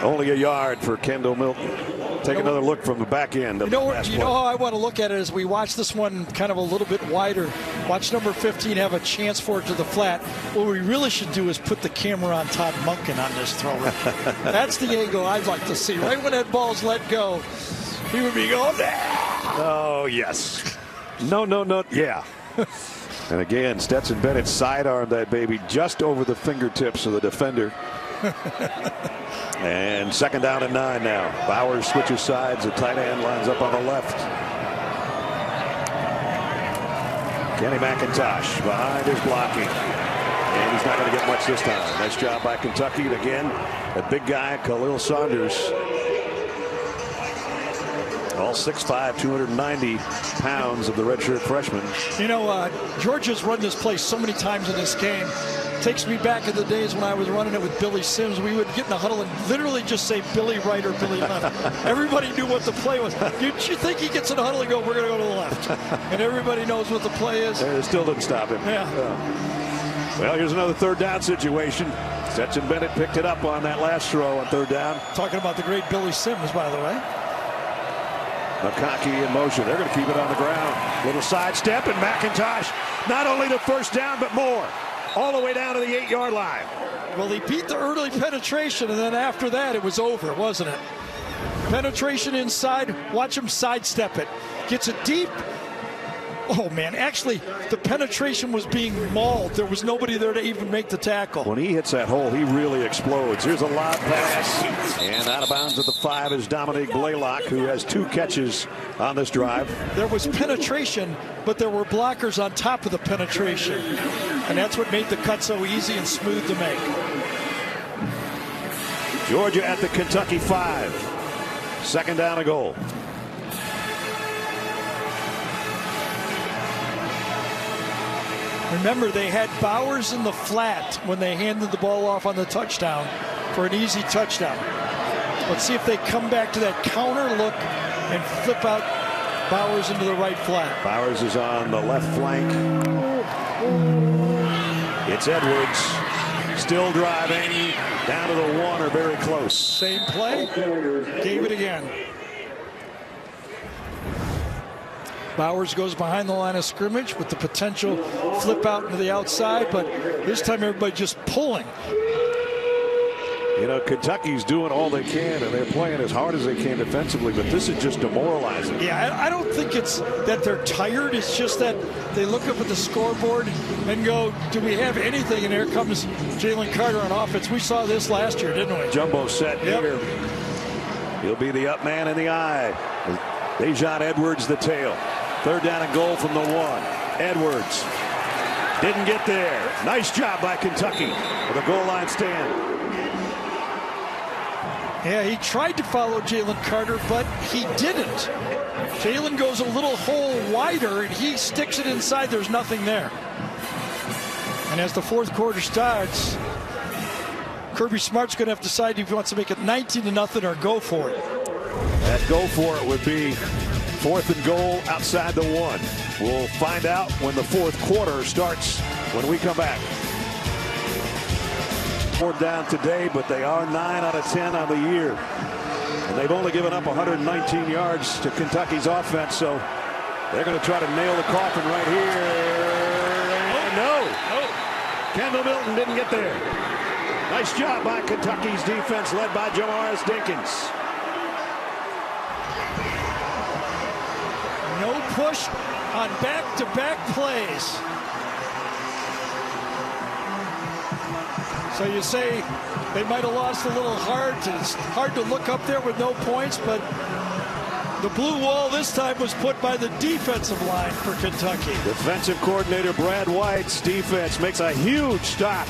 Only a yard for Kendall Milton. Take another look from the back end. You know how I want to look at it as we watch this one kind of a little bit wider. Watch number 15 have a chance for it to the flat. What we really should do is put the camera on Todd Monken on this throw. That's the angle I'd like to see. Right when that ball's let go, he would be going, ah! Oh, yes. No, yeah. And again, Stetson Bennett sidearmed that baby just over the fingertips of the defender. And second down and 9 now. Bowers switches sides. The tight end lines up on the left. Kenny McIntosh behind his blocking. And he's not going to get much this time. Nice job by Kentucky. And again, that big guy, Khalil Saunders. All 6'5", 290 pounds of the redshirt freshman. Georgia's run this play so many times in this game. Takes me back in the days when I was running it with Billy Sims. We would get in the huddle and literally just say Billy right or Billy left. Everybody knew what the play was. You think he gets in the huddle and go, we're going to go to the left. And everybody knows what the play is. It still didn't stop him. Yeah. Well, here's another third down situation. Stetson Bennett picked it up on that last throw on third down. Talking about the great Billy Sims, by the way. McConkey in motion. They're going to keep it on the ground. Little sidestep, and McIntosh not only the first down, but more. All the way down to the 8-yard line. Well, he beat the early penetration, and then after that, it was over, wasn't it? Penetration inside. Watch him sidestep it. Gets it deep. Oh, man. Actually, the penetration was being mauled. There was nobody there to even make the tackle. When he hits that hole, he really explodes. Here's a lob pass. And out of bounds at the 5 is Dominique Blaylock, who has 2 catches on this drive. There was penetration, but there were blockers on top of the penetration. And that's what made the cut so easy and smooth to make. Georgia at the Kentucky 5. 2nd down and goal. Remember, they had Bowers in the flat when they handed the ball off on the touchdown for an easy touchdown. Let's see if they come back to that counter look and flip out Bowers into the right flat. Bowers is on the left flank. It's Edwards. Still driving. Down to the 1 or very close. Same play. Gave it again. Bowers goes behind the line of scrimmage with the potential flip out into the outside, but this time everybody just pulling. You know, Kentucky's doing all they can, and they're playing as hard as they can defensively, but this is just demoralizing. Yeah, I don't think it's that they're tired. It's just that they look up at the scoreboard and go, do we have anything? And here comes Jalen Carter on offense. We saw this last year, didn't we? Jumbo set here. He'll be the up man in the eye. Dejon Edwards the tail. 3rd down and goal from the 1. Edwards didn't get there. Nice job by Kentucky with a goal line stand. Yeah, he tried to follow Jalen Carter, but he didn't. Jalen goes a little hole wider, and he sticks it inside. There's nothing there. And as the 4th quarter starts, Kirby Smart's going to have to decide if he wants to make it 19-0 or go for it. That go for it would be 4th and goal outside the 1. We'll find out when the 4th quarter starts when we come back. 4 down today, but they are 9 out of 10 on the year. And they've only given up 119 yards to Kentucky's offense, so they're going to try to nail the coffin right here. And no! Kendall Milton didn't get there. Nice job by Kentucky's defense, led by Jamaris Dinkins. No push on back-to-back plays. So you say they might have lost a little heart. It's hard to look up there with no points, but the blue wall this time was put by the defensive line for Kentucky. Defensive coordinator Brad White's defense makes a huge stop.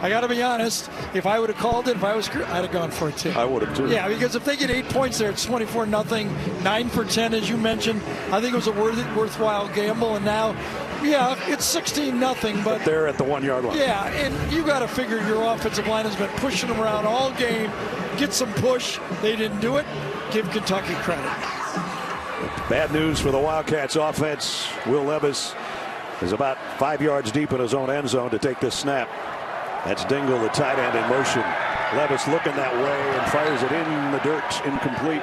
I got to be honest, if I would have called it, if I was, I'd have gone for it too. I would have too. Yeah, because if they get 8 points there, it's 24-0, 9 for 10, as you mentioned. I think it was a worthwhile gamble, and now, yeah, it's 16-0, but they're at the 1 yard line. Yeah, and you got to figure your offensive line has been pushing them around all game. Get some push. They didn't do it. Give Kentucky credit. Bad news for the Wildcats offense. Will Levis is about 5 yards deep in his own end zone to take this snap. That's Dingle, the tight end, in motion. Levis looking that way and fires it in the dirt, incomplete.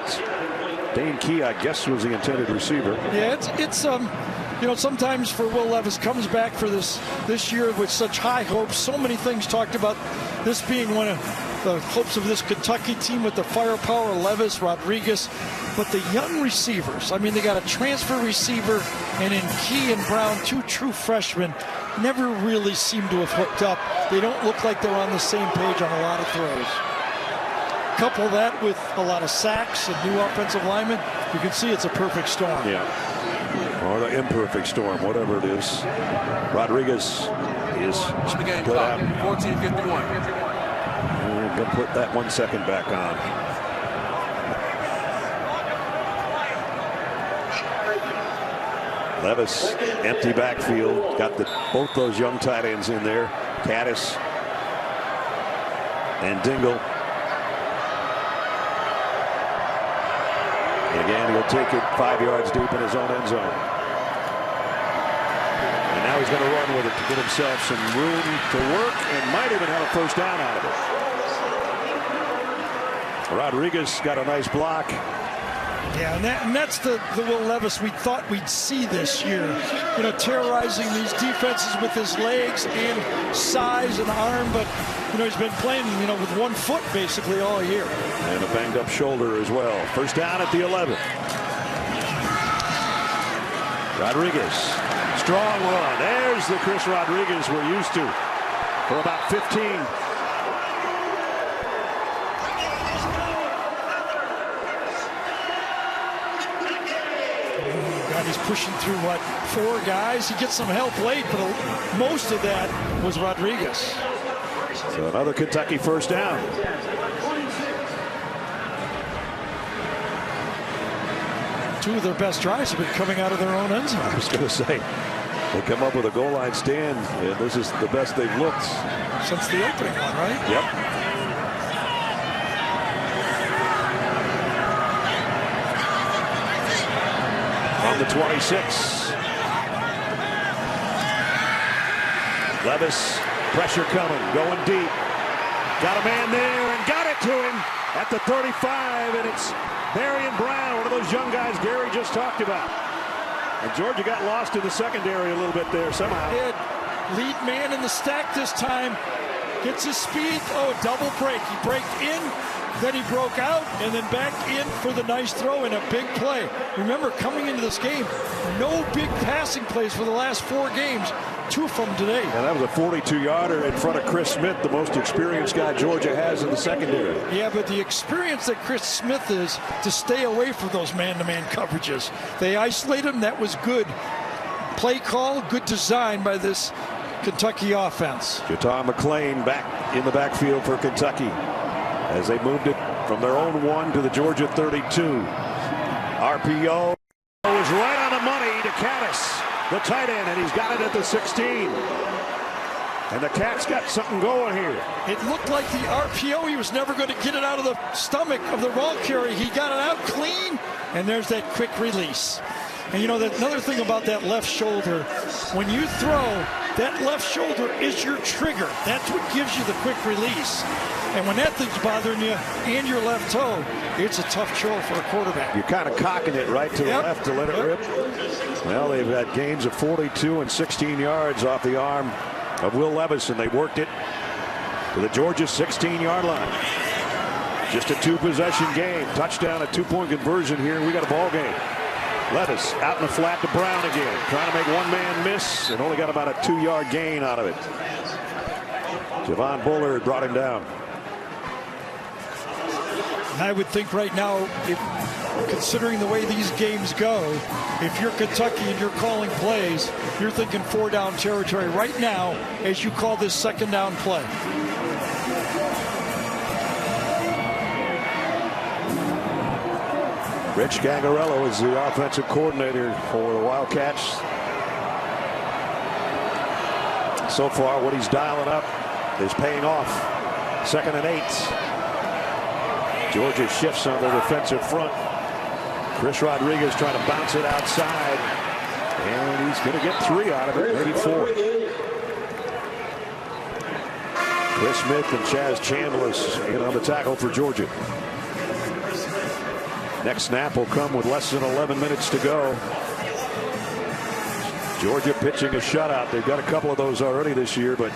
Dane Key, I guess, was the intended receiver. Yeah, it's you know, sometimes for Will Levis comes back for this year with such high hopes. So many things talked about this being one of the hopes of this Kentucky team with the firepower, Levis, Rodriguez. But the young receivers, I mean, they got a transfer receiver and in Key and Brown, 2 true freshmen, never really seem to have hooked up. They don't look like they're on the same page on a lot of throws. Couple that with a lot of sacks and new offensive linemen, you can see it's a perfect storm. Yeah. Or the imperfect storm, whatever it is. Rodriguez is on the game split clock, out. 14:51. We're going to put that 1 second back on. Levis, empty backfield. Got both those young tight ends in there. Caddis and Dingle. And again, he'll take it 5 yards deep in his own end zone. And now he's going to run with it to get himself some room to work and might even have a first down out of it. Rodriguez got a nice block. Yeah, and that's the Will Levis we thought we'd see this year. You know, terrorizing these defenses with his legs and size and arm, but, you know, he's been playing, you know, with 1 foot basically all year. And a banged up shoulder as well. First down at the 11. Rodriguez, strong run. There's the Chris Rodriguez we're used to for about 15. He's pushing through, 4 guys? He gets some help late, but most of that was Rodriguez. So another Kentucky first down. Two of their best drives have been coming out of their own end zone. I was going to say, they come up with a goal line stand, and this is the best they've looked. Since the opening one, right? Yep. On the 26. Levis, pressure coming, going deep. Got a man there and got it to him at the 35, and it's Marion Brown, one of those young guys Gary just talked about. And Georgia got lost in the secondary a little bit there somehow. Lead man in the stack this time. Gets his speed. Oh, double break. He braked in, then he broke out, and then back in for the nice throw and a big play. Remember, coming into this game, no big passing plays for the last 4 games. 2 from today. And that was a 42-yarder in front of Chris Smith, the most experienced guy Georgia has in the secondary. Yeah, but the experience that Chris Smith is to stay away from those man-to-man coverages. They isolate him. That was good play call, good design by this Kentucky offense. Jatan McClain back in the backfield for Kentucky as they moved it from their own 1 to the Georgia 32. RPO is right on the money to Caddis, the tight end, and he's got it at the 16. And the Cats got something going here. It looked like the RPO, he was never going to get it out of the stomach of the ball carrier. He got it out clean, and there's that quick release. And you know, another thing about that left shoulder, when you throw, that left shoulder is your trigger. That's what gives you the quick release. And when that thing's bothering you and your left toe, it's a tough chore for a quarterback. You're kind of cocking it right to the left to let it rip. Well, they've had gains of 42 and 16 yards off the arm of Will Levis, and they worked it to the Georgia 16-yard line. Just a 2-possession game. Touchdown, a 2-point conversion here. We got a ball game. Levis out in the flat to Brown again. Trying to make one man miss and only got about a 2-yard gain out of it. Javon Bullard brought him down. I would think right now, considering the way these games go, if you're Kentucky and you're calling plays, you're thinking 4-down territory right now as you call this 2nd down play. Rich Gangarello is the offensive coordinator for the Wildcats. So far, what he's dialing up is paying off. 2nd and 8. Georgia shifts on the defensive front. Chris Rodriguez trying to bounce it outside. And he's going to get 3 out of it, maybe 4. Chris Smith and Chaz Chambliss in on the tackle for Georgia. Next snap will come with less than 11 minutes to go. Georgia pitching a shutout. They've got a couple of those already this year, but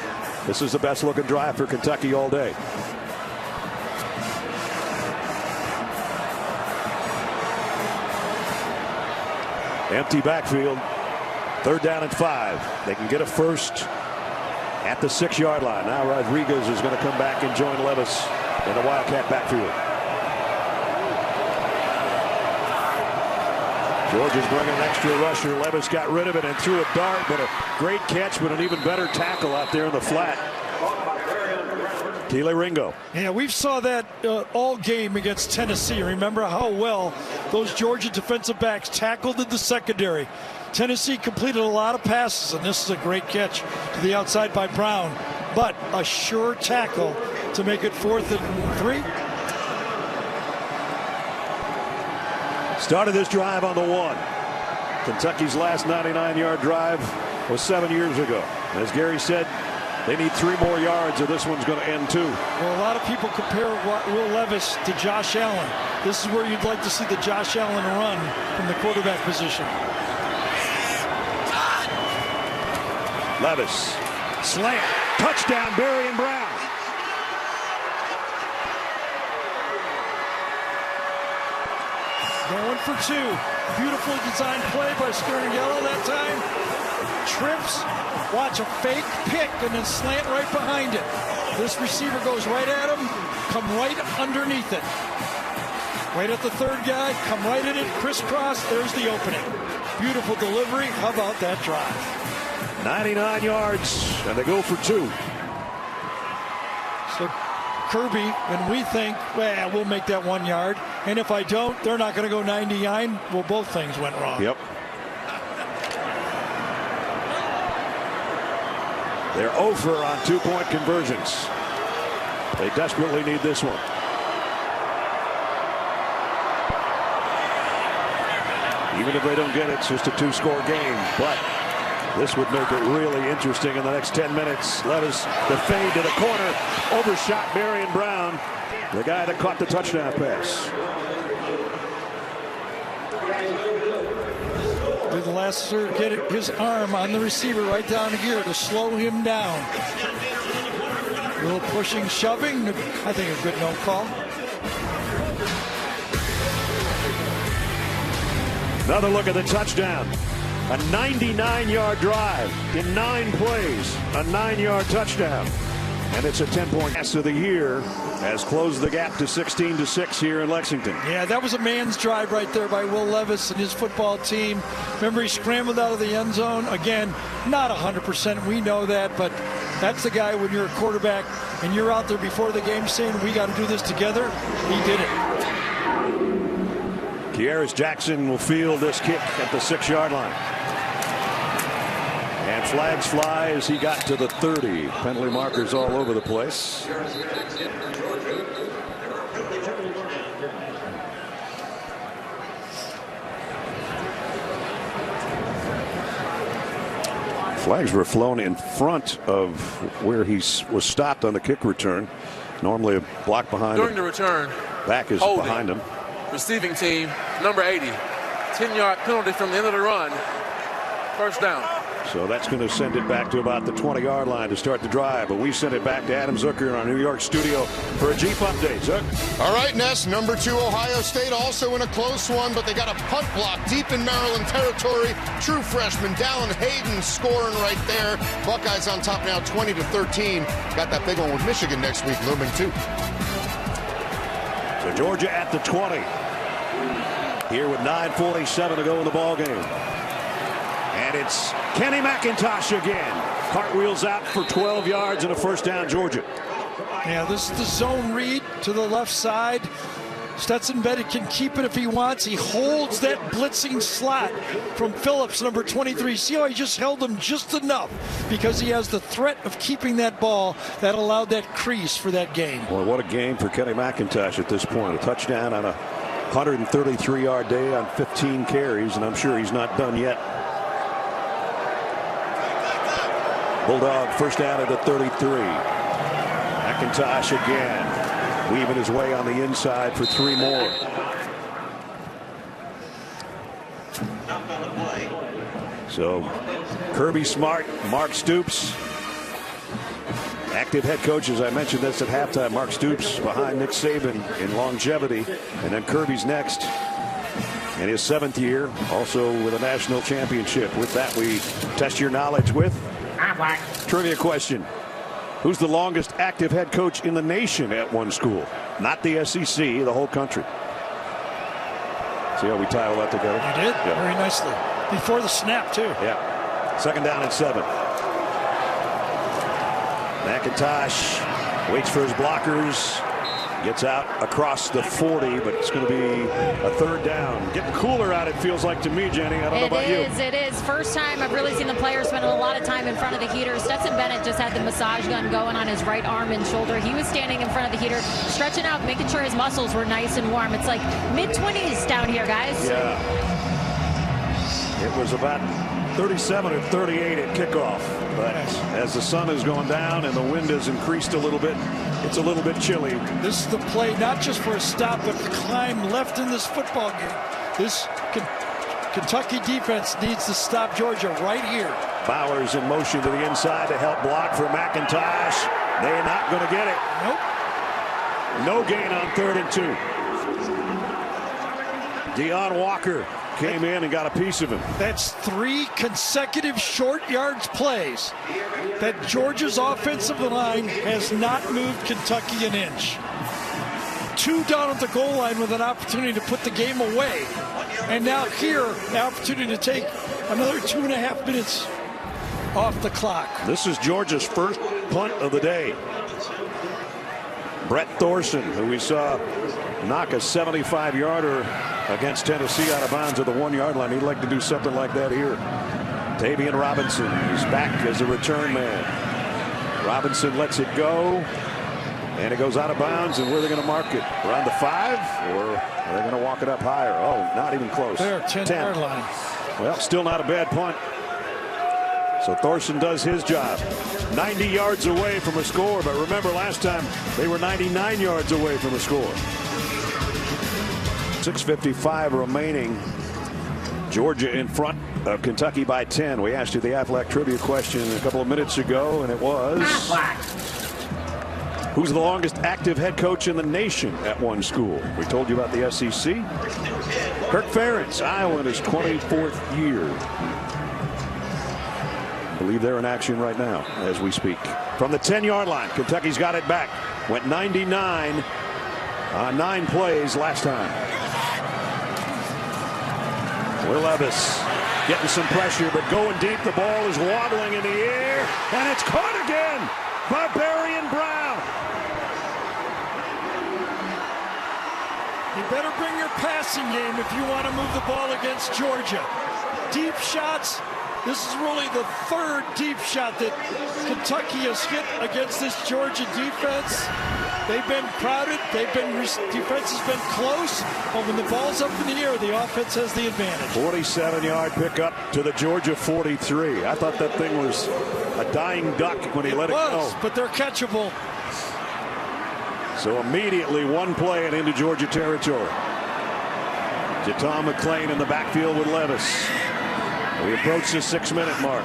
this is the best looking drive for Kentucky all day. Empty backfield. 3rd down and 5. They can get a first at the 6-yard line. Now Rodriguez is going to come back and join Levis in the Wildcat backfield. Georgia's bringing an extra rusher. Levis got rid of it and threw a dart, but a great catch, but an even better tackle out there in the flat. Keely Ringo. Yeah, we saw that all game against Tennessee. Remember how well those Georgia defensive backs tackled in the secondary. Tennessee completed a lot of passes, and this is a great catch to the outside by Brown, but a sure tackle to make it 4th and 3. Started this drive on the 1. Kentucky's last 99-yard drive was 7 years ago. As Gary said, they need 3 more yards or this one's going to end too. Well, a lot of people compare Will Levis to Josh Allen. This is where you'd like to see the Josh Allen run from the quarterback position. Levis, slant, touchdown, Marion Brown. Going for 2. Beautifully designed play by Skirnigello that time. Trips, watch a fake pick, and then slant right behind it. This receiver goes right at him, come right underneath it. Right at the third guy, come right at it, crisscross, there's the opening. Beautiful delivery. How about that drive? 99 yards, and they go for 2. So Kirby, and we think, well, we'll make that 1 yard. And if I don't, they're not going to go 99. Well, both things went wrong. Yep. They're over on 2-point conversions. They desperately need this one. Even if they don't get it, it's just a 2-score game. But this would make it really interesting in the next 10 minutes. Levis, the fade to the corner, overshot Marion Brown, the guy that caught the touchdown pass. Did Lasser get his arm on the receiver right down here to slow him down? A little pushing, shoving. I think a good no call. Another look at the touchdown. A 99-yard drive in 9 plays. A 9-yard touchdown. And it's a 10-point pass of the year, has closed the gap to 16-6 here in Lexington. Yeah, that was a man's drive right there by Will Levis and his football team. Remember, he scrambled out of the end zone. Again, not 100%, we know that, but that's the guy when you're a quarterback and you're out there before the game saying, we got to do this together. He did it. Kieris Jackson will field this kick at the 6-yard line. And flags fly as he got to the 30. Penalty markers all over the place. Flags were flown in front of where he was stopped on the kick return. Normally a block behind him. During the return, back is holding. Behind him. Receiving team, number 80. 10-yard penalty from the end of the run. First down. So that's going to send it back to about the 20-yard line to start the drive. But we send it back to Adam Zucker in our New York studio for a Jeep update. Zuck. All right, Ness, number 2 Ohio State also in a close one, but they got a punt block deep in Maryland territory. True freshman Dallin Hayden scoring right there. Buckeyes on top now 20-13. Got that big one with Michigan next week looming too. So Georgia at the 20. Here with 9:47 to go in the ball game. And it's Kenny McIntosh again. Cartwheels out for 12 yards and a first down, Georgia. Yeah, this is the zone read to the left side. Stetson Bennett can keep it if he wants. He holds that blitzing slot from Phillips, number 23. See how he just held him just enough because he has the threat of keeping that ball that allowed that crease for that game. Well, what a game for Kenny McIntosh at this point. A touchdown on a 133-yard day on 15 carries, and I'm sure he's not done yet. Bulldog first down at the 33. McIntosh again, weaving his way on the inside for 3 more. So Kirby Smart, Mark Stoops, active head coaches. I mentioned this at halftime. Mark Stoops behind Nick Saban in longevity, and then Kirby's next in his 7th year, also with a national championship. With that, we test your knowledge with trivia question. Who's the longest active head coach in the nation at one school? Not the SEC, the whole country. See how we tie all that together? You did? Yeah. Very nicely. Before the snap, too. Yeah. Second down and 7. McIntosh waits for his blockers. Gets out across the 40, but it's going to be a 3rd down. Getting cooler out, it feels like to me, Jenny. I don't know about you. It is. First time I've really seen the players spending a lot of time in front of the heater. Stetson Bennett just had the massage gun going on his right arm and shoulder. He was standing in front of the heater, stretching out, making sure his muscles were nice and warm. It's like mid-20s down here, guys. Yeah. It was about 37 or 38 at kickoff. But as the sun is going down and the wind has increased a little bit, it's a little bit chilly. This is the play not just for a stop, but the climb left in this football game. This Kentucky defense needs to stop Georgia right here. Bowers in motion to the inside to help block for McIntosh. They're not going to get it. Nope. No gain on 3rd and 2. Deion Walker came in and got a piece of him. That's 3 consecutive short yards plays that Georgia's offensive line has not moved Kentucky an inch. 2 down at the goal line with an opportunity to put the game away. And now here, the opportunity to take another 2.5 minutes off the clock. This is Georgia's first punt of the day. Brett Thorson, who we saw knock a 75-yarder against Tennessee out of bounds at the 1-yard line. He'd like to do something like that here. Tavian Robinson is back as a return man. Robinson lets it go, and it goes out of bounds. And where are they going to mark it? Around the 5, or are they going to walk it up higher? Oh, not even close. There, 10-yard line. Well, still not a bad punt. So Thorson does his job. 90 yards away from a score, but remember last time they were 99 yards away from a score. 6:55 remaining. Georgia in front of Kentucky by 10. We asked you the Aflac trivia question a couple of minutes ago, and it was, who's the longest active head coach in the nation at one school? We told you about the SEC. Kirk Ferentz, Iowa, in his 24th year. I believe they're in action right now as we speak. From the 10-yard line, Kentucky's got it back. Went 99 on 9 plays last time. Will Levis getting some pressure, but going deep. The ball is wobbling in the air, and it's caught again by Barian Brown. You better bring your passing game if you want to move the ball against Georgia. Deep shots. This is really the 3rd deep shot that Kentucky has hit against this Georgia defense. They've been crowded. Defense has been close. But when the ball's up in the air, the offense has the advantage. 47-yard pickup to the Georgia 43. I thought that thing was a dying duck when he let it go. But they're catchable. So immediately one play and into Georgia territory. Jaton McClain in the backfield with Levis. We approach the 6-minute mark.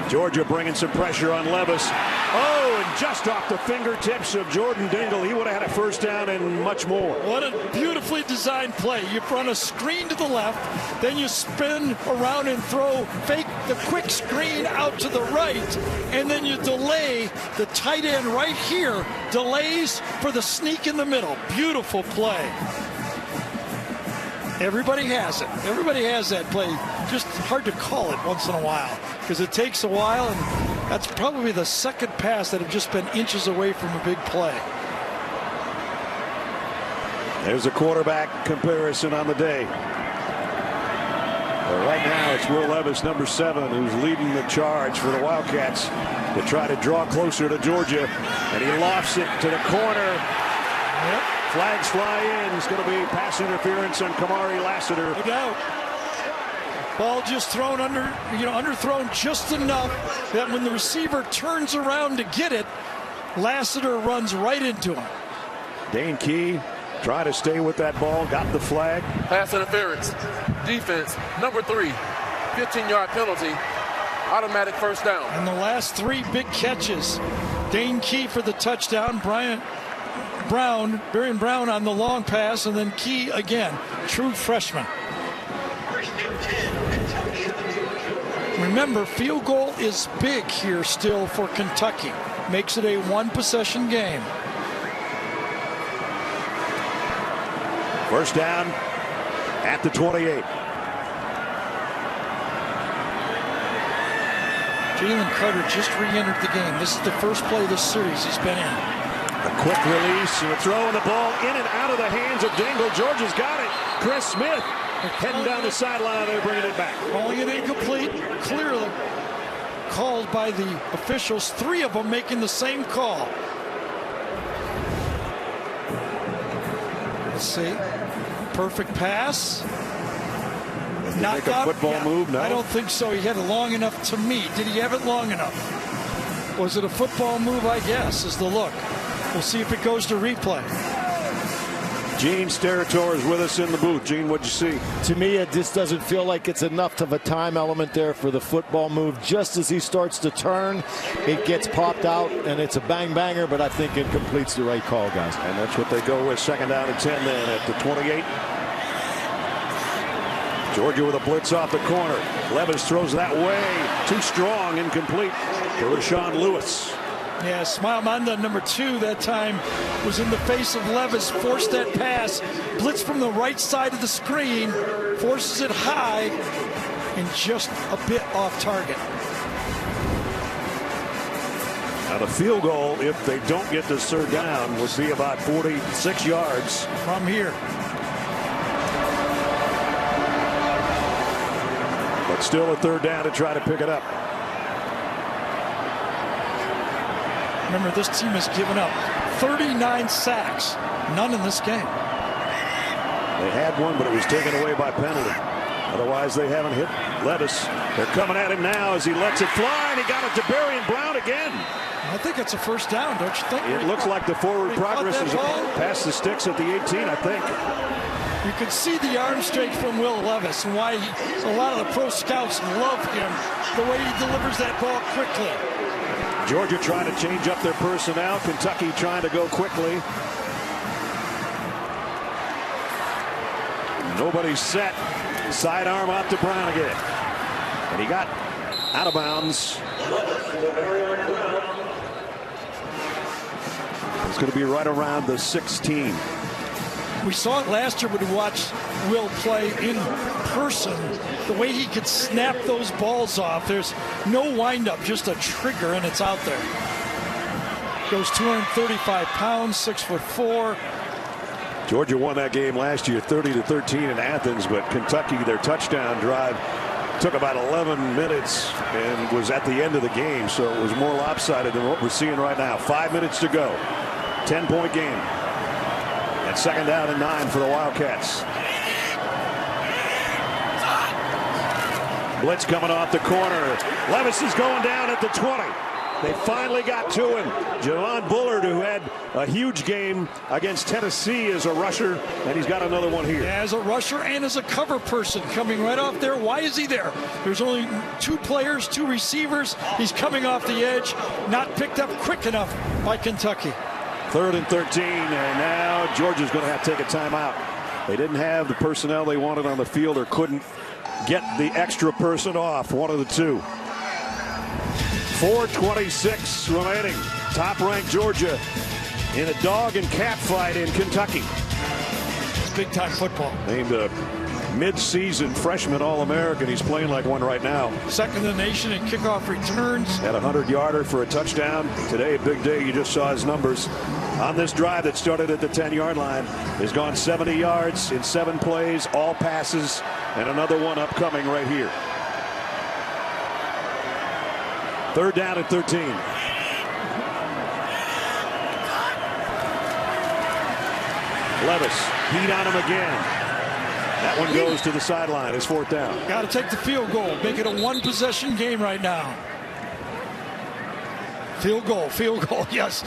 Georgia bringing some pressure on Levis. Oh, and just off the fingertips of Jordan Dingle. He would have had a first down and much more. What a beautifully designed play. You run a screen to the left, then you spin around and fake the quick screen out to the right, and then you delay the tight end right here. Delays for the sneak in the middle. Beautiful play. Everybody has it. Everybody has that play. Just hard to call it once in a while because it takes a while, and that's probably the 2nd pass that have just been inches away from a big play. There's a quarterback comparison on the day. But right now it's Will Levis, number 7, who's leading the charge for the Wildcats to try to draw closer to Georgia, and he lofts it to the corner. Yep. Flags fly in. It's going to be pass interference on Kamari Lassiter. No doubt. Ball just thrown underthrown just enough that when the receiver turns around to get it, Lassiter runs right into him. Dane Key tried to stay with that ball, got the flag. Pass interference. Defense, number 3. 15-yard penalty. Automatic first down. And the last 3 big catches. Dane Key for the touchdown. Barian Brown on the long pass, and then Key again. True freshman. Remember, field goal is big here still for Kentucky. Makes it a 1-possession game. First down at the 28. Jalen Carter just re-entered the game. This is the first play of this series he's been in. A quick release and throwing the ball in and out of the hands of Dingle. Georgia's got it. Chris Smith heading down the sideline. They're bringing it back. Calling it incomplete. Clearly called by the officials. 3 of them making the same call. Let's see. Perfect pass. Make a football move? No. I don't think so. He had it long enough to me. Did he have it long enough? Was it a football move? I guess is the look. We'll see if it goes to replay. Gene Steratore is with us in the booth. Gene, what'd you see? To me, it just doesn't feel like it's enough of a time element there for the football move. Just as he starts to turn, it gets popped out, and it's a bang-banger, but I think it completes the right call, guys. And that's what they go with. 2nd down and 10 then at the 28. Georgia with a blitz off the corner. Levis throws that way. Too strong, incomplete for Rashawn Lewis. Yeah, Smile Manda, number 2 that time, was in the face of Levis, forced that pass, blitz from the right side of the screen, forces it high, and just a bit off target. Now the field goal, if they don't get this third down, would be about 46 yards. From here. But still a third down to try to pick it up. Remember, this team has given up 39 sacks. None in this game. They had one, but it was taken away by penalty. Otherwise, they haven't hit Levis. They're coming at him now as he lets it fly, and he got it to Berrien Brown again. I think it's a first down, don't you think? It looks like the forward progress is past the sticks at the 18, I think. You can see the arm strength from Will Levis and why a lot of the pro scouts love him, the way he delivers that ball quickly. Georgia trying to change up their personnel. Kentucky trying to go quickly. Nobody's set. Sidearm out to Brown again. And he got out of bounds. It's going to be right around the 16. We saw it last year when we watched Will play in person. The way he could snap those balls off. There's no windup, just a trigger, and it's out there. Goes 235 pounds, 6'4". Georgia won that game last year 30-13 in Athens, but Kentucky, their touchdown drive took about 11 minutes and was at the end of the game, so it was more lopsided than what we're seeing right now. 5 minutes to go. 10-point game. And second down and 9 for the Wildcats. Blitz coming off the corner. Levis is going down at the 20. They finally got to him. Javon Bullard, who had a huge game against Tennessee as a rusher, and he's got another one here. As a rusher and as a cover person coming right off there. Why is he there? There's only 2 players, 2 receivers. He's coming off the edge, not picked up quick enough by Kentucky. 3rd and 13, and now Georgia's going to have to take a timeout. They didn't have the personnel they wanted on the field or couldn't get the extra person off. One of the two. 4:26 remaining. Top-ranked Georgia in a dog and cat fight in Kentucky. It's big-time football. Named a mid-season freshman All-American. He's playing like one right now. Second in the nation in kickoff returns. Had a 100-yarder for a touchdown. Today, a big day. You just saw his numbers. On this drive that started at the 10-yard line, has gone 70 yards in 7 plays, all passes, and another one upcoming right here. 3rd down and 13. Levis, heat on him again. That one goes to the sideline. It's 4th down. Got to take the field goal. Make it a 1-possession game right now. Field goal, yes.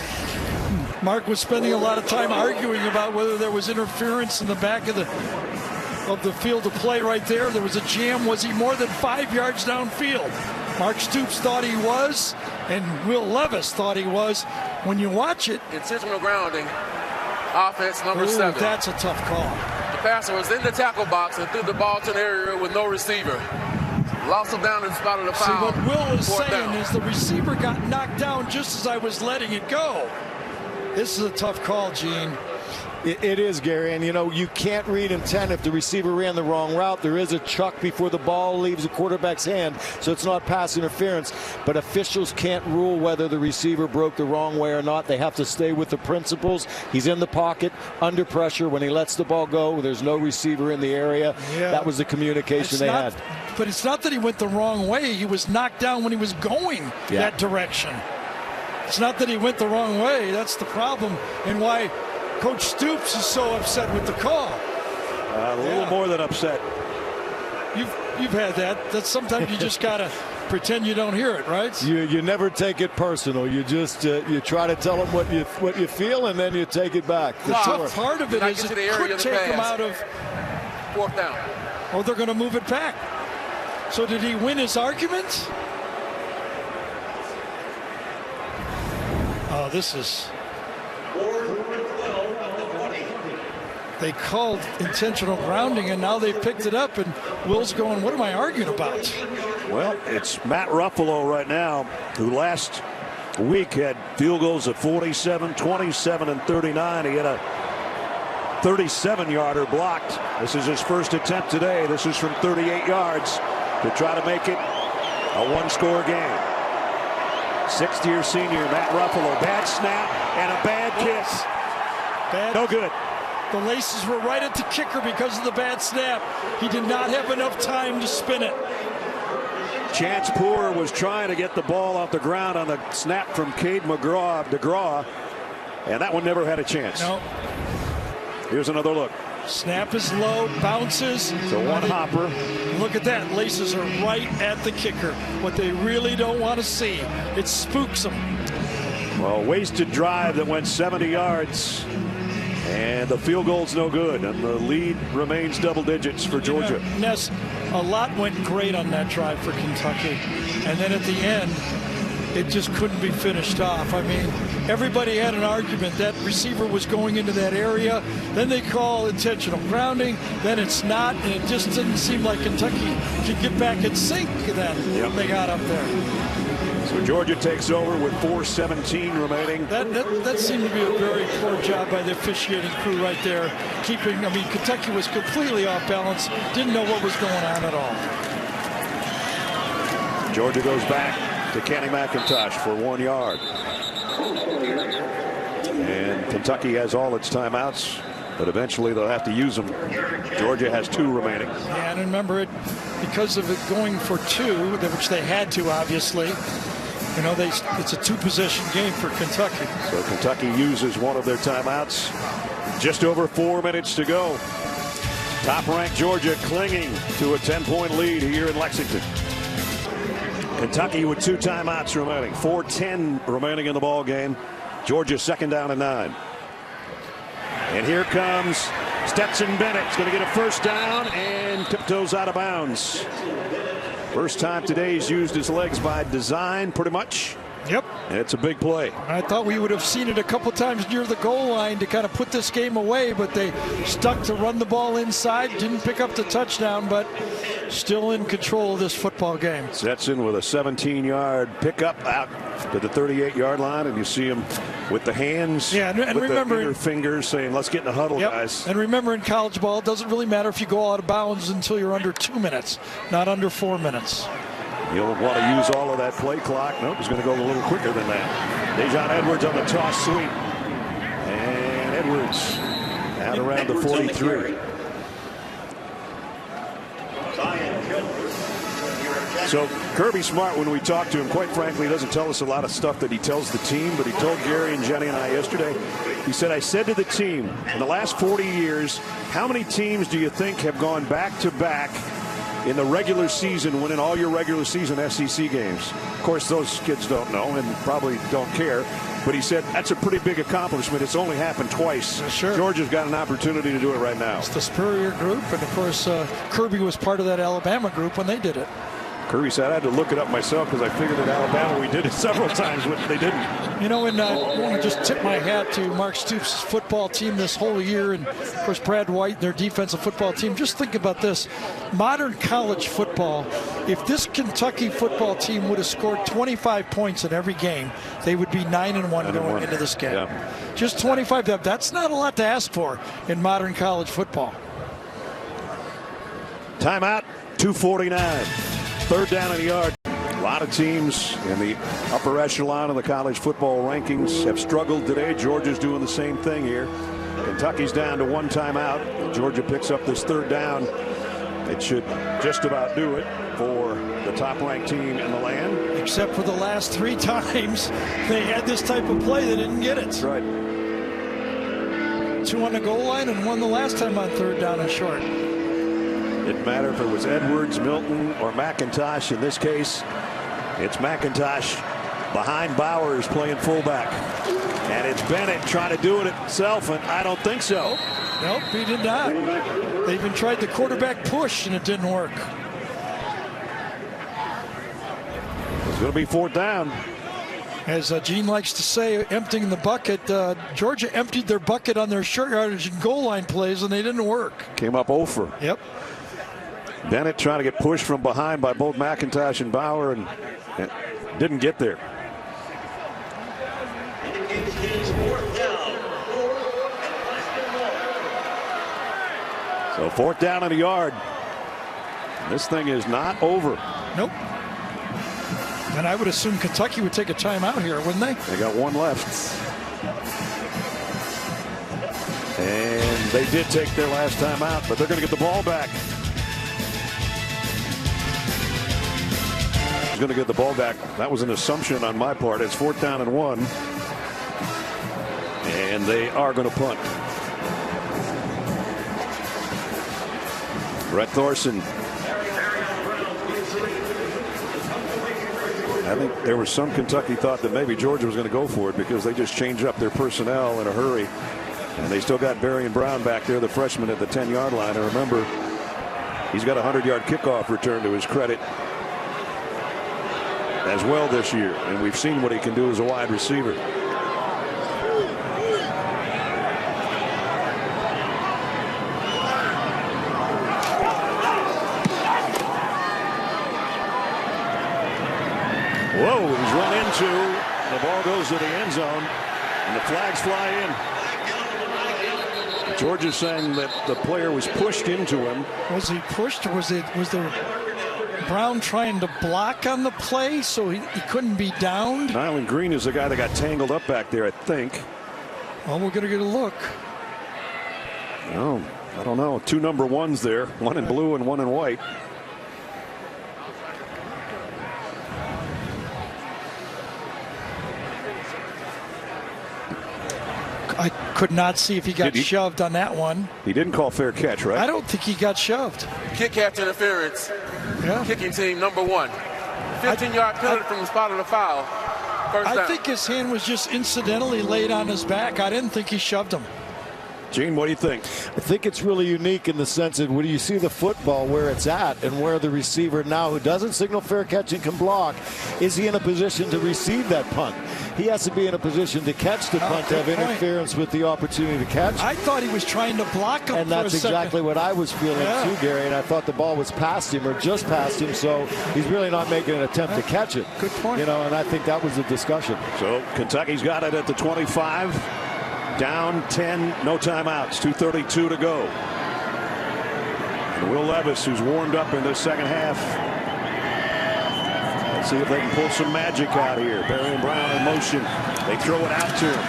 Mark was spending a lot of time arguing about whether there was interference in the back of the field of play right there. There was a jam. Was he more than 5 yards downfield? Mark Stoops thought he was, and Will Levis thought he was. When you watch it, intentional grounding, offense number 7. That's a tough call. The passer was in the tackle box and threw the ball to an area with no receiver. Lost him down in spot of the foul. See, what Will is saying down. is the receiver got knocked down just as I was letting it go. This is a tough call, Gene. It is, Gary, and you can't read intent if the receiver ran the wrong route. There is a chuck before the ball leaves the quarterback's hand, so it's not pass interference. But officials can't rule whether the receiver broke the wrong way or not. They have to stay with the principles. He's in the pocket, under pressure. When he lets the ball go, there's no receiver in the area. Yeah. That was the communication they had. But it's not that he went the wrong way. He was knocked down when he was going that direction. It's not that he went the wrong way. That's the problem, and why Coach Stoops is so upset with the call. A little more than upset. You've had that. That's sometimes you just gotta pretend you don't hear it, right? You never take it personal. You just you try to tell them what you feel, and then you take it back. The tough part of it is it could take him out of 4th down. Or they're going to move it back. So did he win his argument? They called intentional grounding, and now they picked it up, and Will's going, what am I arguing about? Well, it's Matt Ruffalo right now, who last week had field goals at 47, 27, and 39. He had a 37-yarder blocked. This is his first attempt today. This is from 38 yards to try to make it a one-score game. Sixth-year senior Matt Ruffalo. Bad snap and a bad kiss. Bad. No good. The laces were right at the kicker because of the bad snap. He did not have enough time to spin it. Chance Poore was trying to get the ball off the ground on the snap from Cade DeGraw, and that one never had a chance. No. Here's another look. Snap is low, bounces. So one hopper. Look at that. Laces are right at the kicker. What they really don't want to see. It spooks them. Well, wasted drive that went 70 yards. And the field goal's no good. And the lead remains double digits for Georgia. Ness, a lot went great on that drive for Kentucky. And then at the end, it just couldn't be finished off. I mean, everybody had an argument. That receiver was going into that area. Then they call intentional grounding. Then it's not. And it just didn't seem like Kentucky could get back in sync then. They got up there. So Georgia takes over with 4:17 remaining. That seemed to be a very poor job by the officiating crew right there. Kentucky was completely off balance. Didn't know what was going on at all. Georgia goes back to Kenny McIntosh for 1 yard. And Kentucky has all its timeouts, but eventually they'll have to use them. Georgia has 2 remaining. Yeah, and remember it, because of it going for 2, which they had to, obviously. You know, it's a 2-possession game for Kentucky. So Kentucky uses one of their timeouts. Just over 4 minutes to go. Top-ranked Georgia clinging to a 10-point lead here in Lexington. Kentucky with 2 timeouts remaining. 4:10 remaining in the ball game. Georgia second down and 9. And here comes Stetson Bennett. He's going to get a first down and tiptoes out of bounds. First time today he's used his legs by design, pretty much. Yep. And it's a big play. I thought we would have seen it a couple times near the goal line to kind of put this game away, but they stuck to run the ball inside. Didn't pick up the touchdown, but still in control of this football game. Stetson with a 17-yard pickup out to the 38-yard line, and you see him with the hands, and with remember, the inner fingers saying, let's get in the huddle, guys. And remember, in college ball, it doesn't really matter if you go out of bounds until you're under 2 minutes, not under 4 minutes. You'll want to use all of that play clock. Nope, he's going to go a little quicker than that. Dejon Edwards on the toss sweep. And Edwards out around the 43. So Kirby Smart, when we talk to him, quite frankly, doesn't tell us a lot of stuff that he tells the team, but he told Gary and Jenny and I yesterday, he said, I said to the team, in the last 40 years, how many teams do you think have gone back-to-back in the regular season, winning all your regular season SEC games? Of course, those kids don't know and probably don't care. But he said that's a pretty big accomplishment. It's only happened twice. Sure. Georgia's got an opportunity to do it right now. It's the Spurrier group, and of course, Kirby was part of that Alabama group when they did it. Kirby said I had to look it up myself because I figured at Alabama we did it several times, which they didn't. You know, and I want to just tip my hat to Mark Stoops' football team this whole year, and of course Brad White, their defensive football team. Just think about this. Modern college football, if this Kentucky football team would have scored 25 points in every game, they would be 9-1 going into this game. Yeah. Just 25. That's not a lot to ask for in modern college football. Timeout, 2:49. Third down in the yard. A lot of teams in the upper echelon of the college football rankings have struggled today. Georgia's doing the same thing here. Kentucky's down to 1 timeout. Georgia picks up this third down. It should just about do it for the top-ranked team in the land. Except for the last 3 times they had this type of play, they didn't get it. That's right. 2 on the goal line and 1 the last time on third down and short. Didn't matter if it was Edwards, Milton, or McIntosh. In this case, it's McIntosh behind Bowers playing fullback. And it's Bennett trying to do it himself, and I don't think so. Nope, he did not. They even tried the quarterback push, and it didn't work. It's going to be 4th down. As Gene likes to say, emptying the bucket. Georgia emptied their bucket on their short yardage and goal line plays, and they didn't work. Came up 0 for. Yep. Bennett trying to get pushed from behind by both McIntosh and Bauer, and didn't get there. So 4th down and a yard. This thing is not over. Nope. And I would assume Kentucky would take a timeout here, wouldn't they? They got 1 left. And they did take their last timeout, but they're going to get the ball back. He's going to get the ball back. That was an assumption on my part. It's 4th down and 1. And they are going to punt. Brett Thorson. I think there was some Kentucky thought that maybe Georgia was going to go for it because they just changed up their personnel in a hurry. And they still got Berrien Brown back there, the freshman at the 10-yard line. And remember, he's got a 100-yard kickoff return to his credit as well this year. And we've seen what he can do as a wide receiver. Whoa, he's run into. The ball goes to the end zone, and the flags fly in. Georgia's saying that the player was pushed into him. Was he pushed, or was there Brown trying to block on the play so he couldn't be downed? Nyland Green is the guy that got tangled up back there, I think. Well, we're going to get a look. Oh, I don't know. 2 number 1s there, 1 in blue and 1 in white. I could not see if he got shoved on that one. He didn't call fair catch, right? I don't think he got shoved. Kick catch interference. Yeah. Kicking team number 1. 15-yard penalty from the spot of the foul. First down. I think his hand was just incidentally laid on his back. I didn't think he shoved him. Gene, what do you think? I think it's really unique in the sense that when you see the football where it's at and where the receiver now who doesn't signal fair catch and can block, is he in a position to receive that punt? He has to be in a position to catch the punt to have interference with the opportunity to catch. I thought he was trying to block him. And that's exactly what I was feeling too, Gary. And I thought the ball was past him or just past him, so he's really not making an attempt to catch it. Good point. You know, and I think that was the discussion. So Kentucky's got it at the 25. Down 10, no timeouts, 2:32 to go. And Will Levis, who's warmed up in this second half. Let's see if they can pull some magic out here. Berrien Brown in motion. They throw it out to him.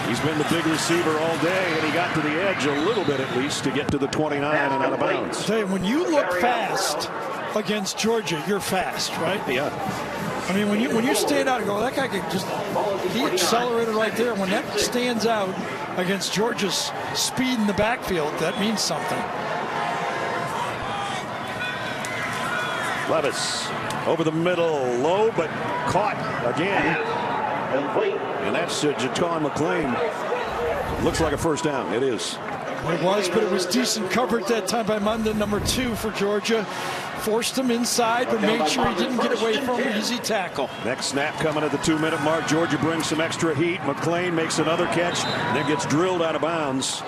He's been the big receiver all day, and he got to the edge a little bit at least to get to the 29 and out of bounds. I tell you, when you look fast against Georgia, you're fast, right? Yeah. I mean, when you stand out and go, that guy could just, he accelerated right there. When that stands out against Georgia's speed in the backfield, that means something. Levis over the middle, low, but caught again. And that's Jaton McClain. Looks like a first down. It is. It was, but it was decent coverage that time by Munda, number 2 for Georgia. Forced him inside, but made sure he didn't get away from an easy tackle. Next snap coming at the 2-minute mark. Georgia brings some extra heat. McClain makes another catch, and then gets drilled out of bounds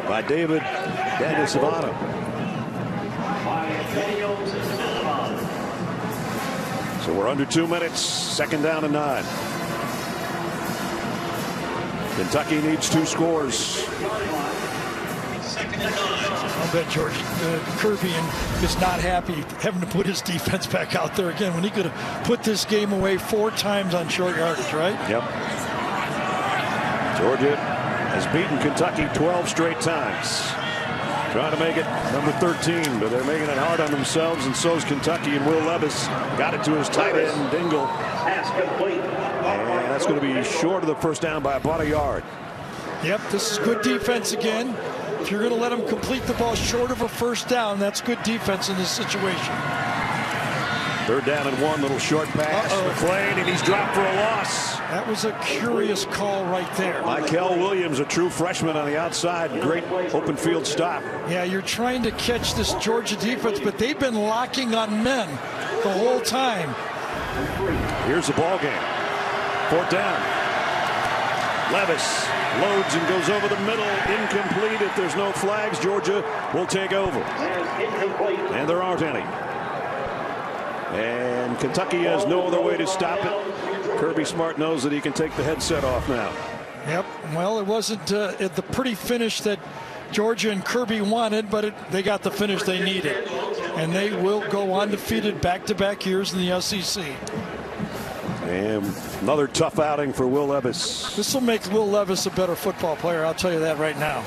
by David Daniel Savano. So we're under 2 minutes, 2nd down and 9. Kentucky needs 2 scores. I'll bet George Kirby is not happy having to put his defense back out there again when he could have put this game away 4 times on short yardage, right? Yep. Georgia has beaten Kentucky 12 straight times. Trying to make it number 13, but they're making it hard on themselves, and so's Kentucky. And Will Levis got it to his tight end, Dingle. And that's going to be short of the first down by about a yard. Yep, this is good defense again. If you're going to let him complete the ball short of a first down, that's good defense in this situation. 3rd down and 1, little short pass. McClain, and he's dropped for a loss. That was a curious call right there. Michael Williams, a true freshman on the outside. Great open field stop. Yeah, you're trying to catch this Georgia defense, but they've been locking on men the whole time. Here's the ball game. 4th down. Levis loads and goes over the middle. Incomplete. If there's no flags, Georgia will take over. And there aren't any. And Kentucky has no other way to stop it. Kirby Smart knows that he can take the headset off now. Yep. Well, it wasn't the pretty finish that Georgia and Kirby wanted, but they got the finish they needed. And they will go undefeated back-to-back years in the SEC. And another tough outing for Will Levis. This will make Will Levis a better football player, I'll tell you that right now.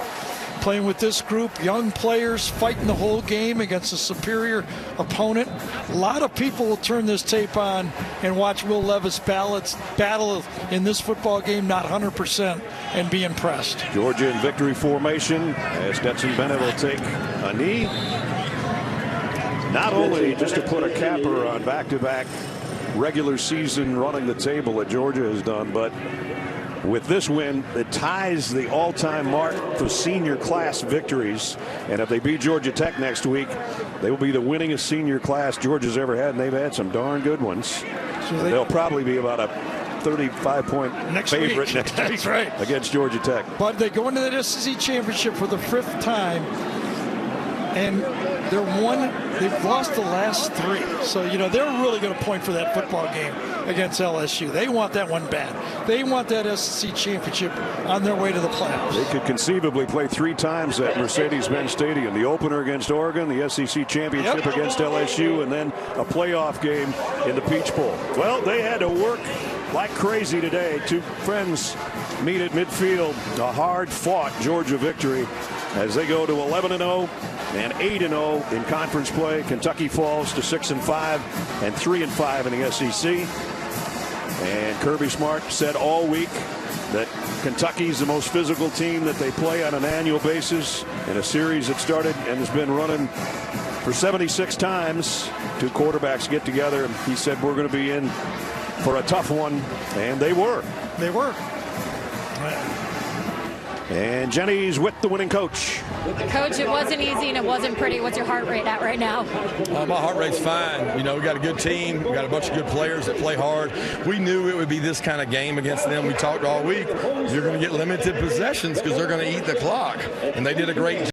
Playing with this group, young players fighting the whole game against a superior opponent. A lot of people will turn this tape on and watch Will Levis battle in this football game, not 100%, and be impressed. Georgia in victory formation as Stetson Bennett will take a knee. Not only just to put a capper on back-to-back regular season running the table that Georgia has done, but with this win, it ties the all-time mark for senior class victories. And if they beat Georgia Tech next week, they will be the winningest senior class Georgia's ever had, and they've had some darn good ones. So they'll probably be about a 35-point favorite next week against Georgia Tech. But they go into the SEC championship for the 5th time, and they've lost the last 3. So, you know, they're really going to point for that football game against LSU. They want that one bad. They want that SEC championship on their way to the playoffs. They could conceivably play 3 times at Mercedes-Benz Stadium. The opener against Oregon, the SEC championship against LSU, and then a playoff game in the Peach Bowl. Well, they had to work like crazy today. 2 friends meet at midfield. A hard-fought Georgia victory as they go to 11-0 and 8-0 in conference play. Kentucky falls to 6-5 and 3-5 in the SEC. And Kirby Smart said all week that Kentucky's the most physical team that they play on an annual basis in a series that started and has been running for 76 times. 2 quarterbacks get together, and he said we're going to be in for a tough one, and they were. They were. And Jenny's with the winning coach. Coach, it wasn't easy and it wasn't pretty. What's your heart rate at right now? My heart rate's fine. You know, we got a good team. We got a bunch of good players that play hard. We knew it would be this kind of game against them. We talked all week. You're going to get limited possessions because they're going to eat the clock. And they did a great job.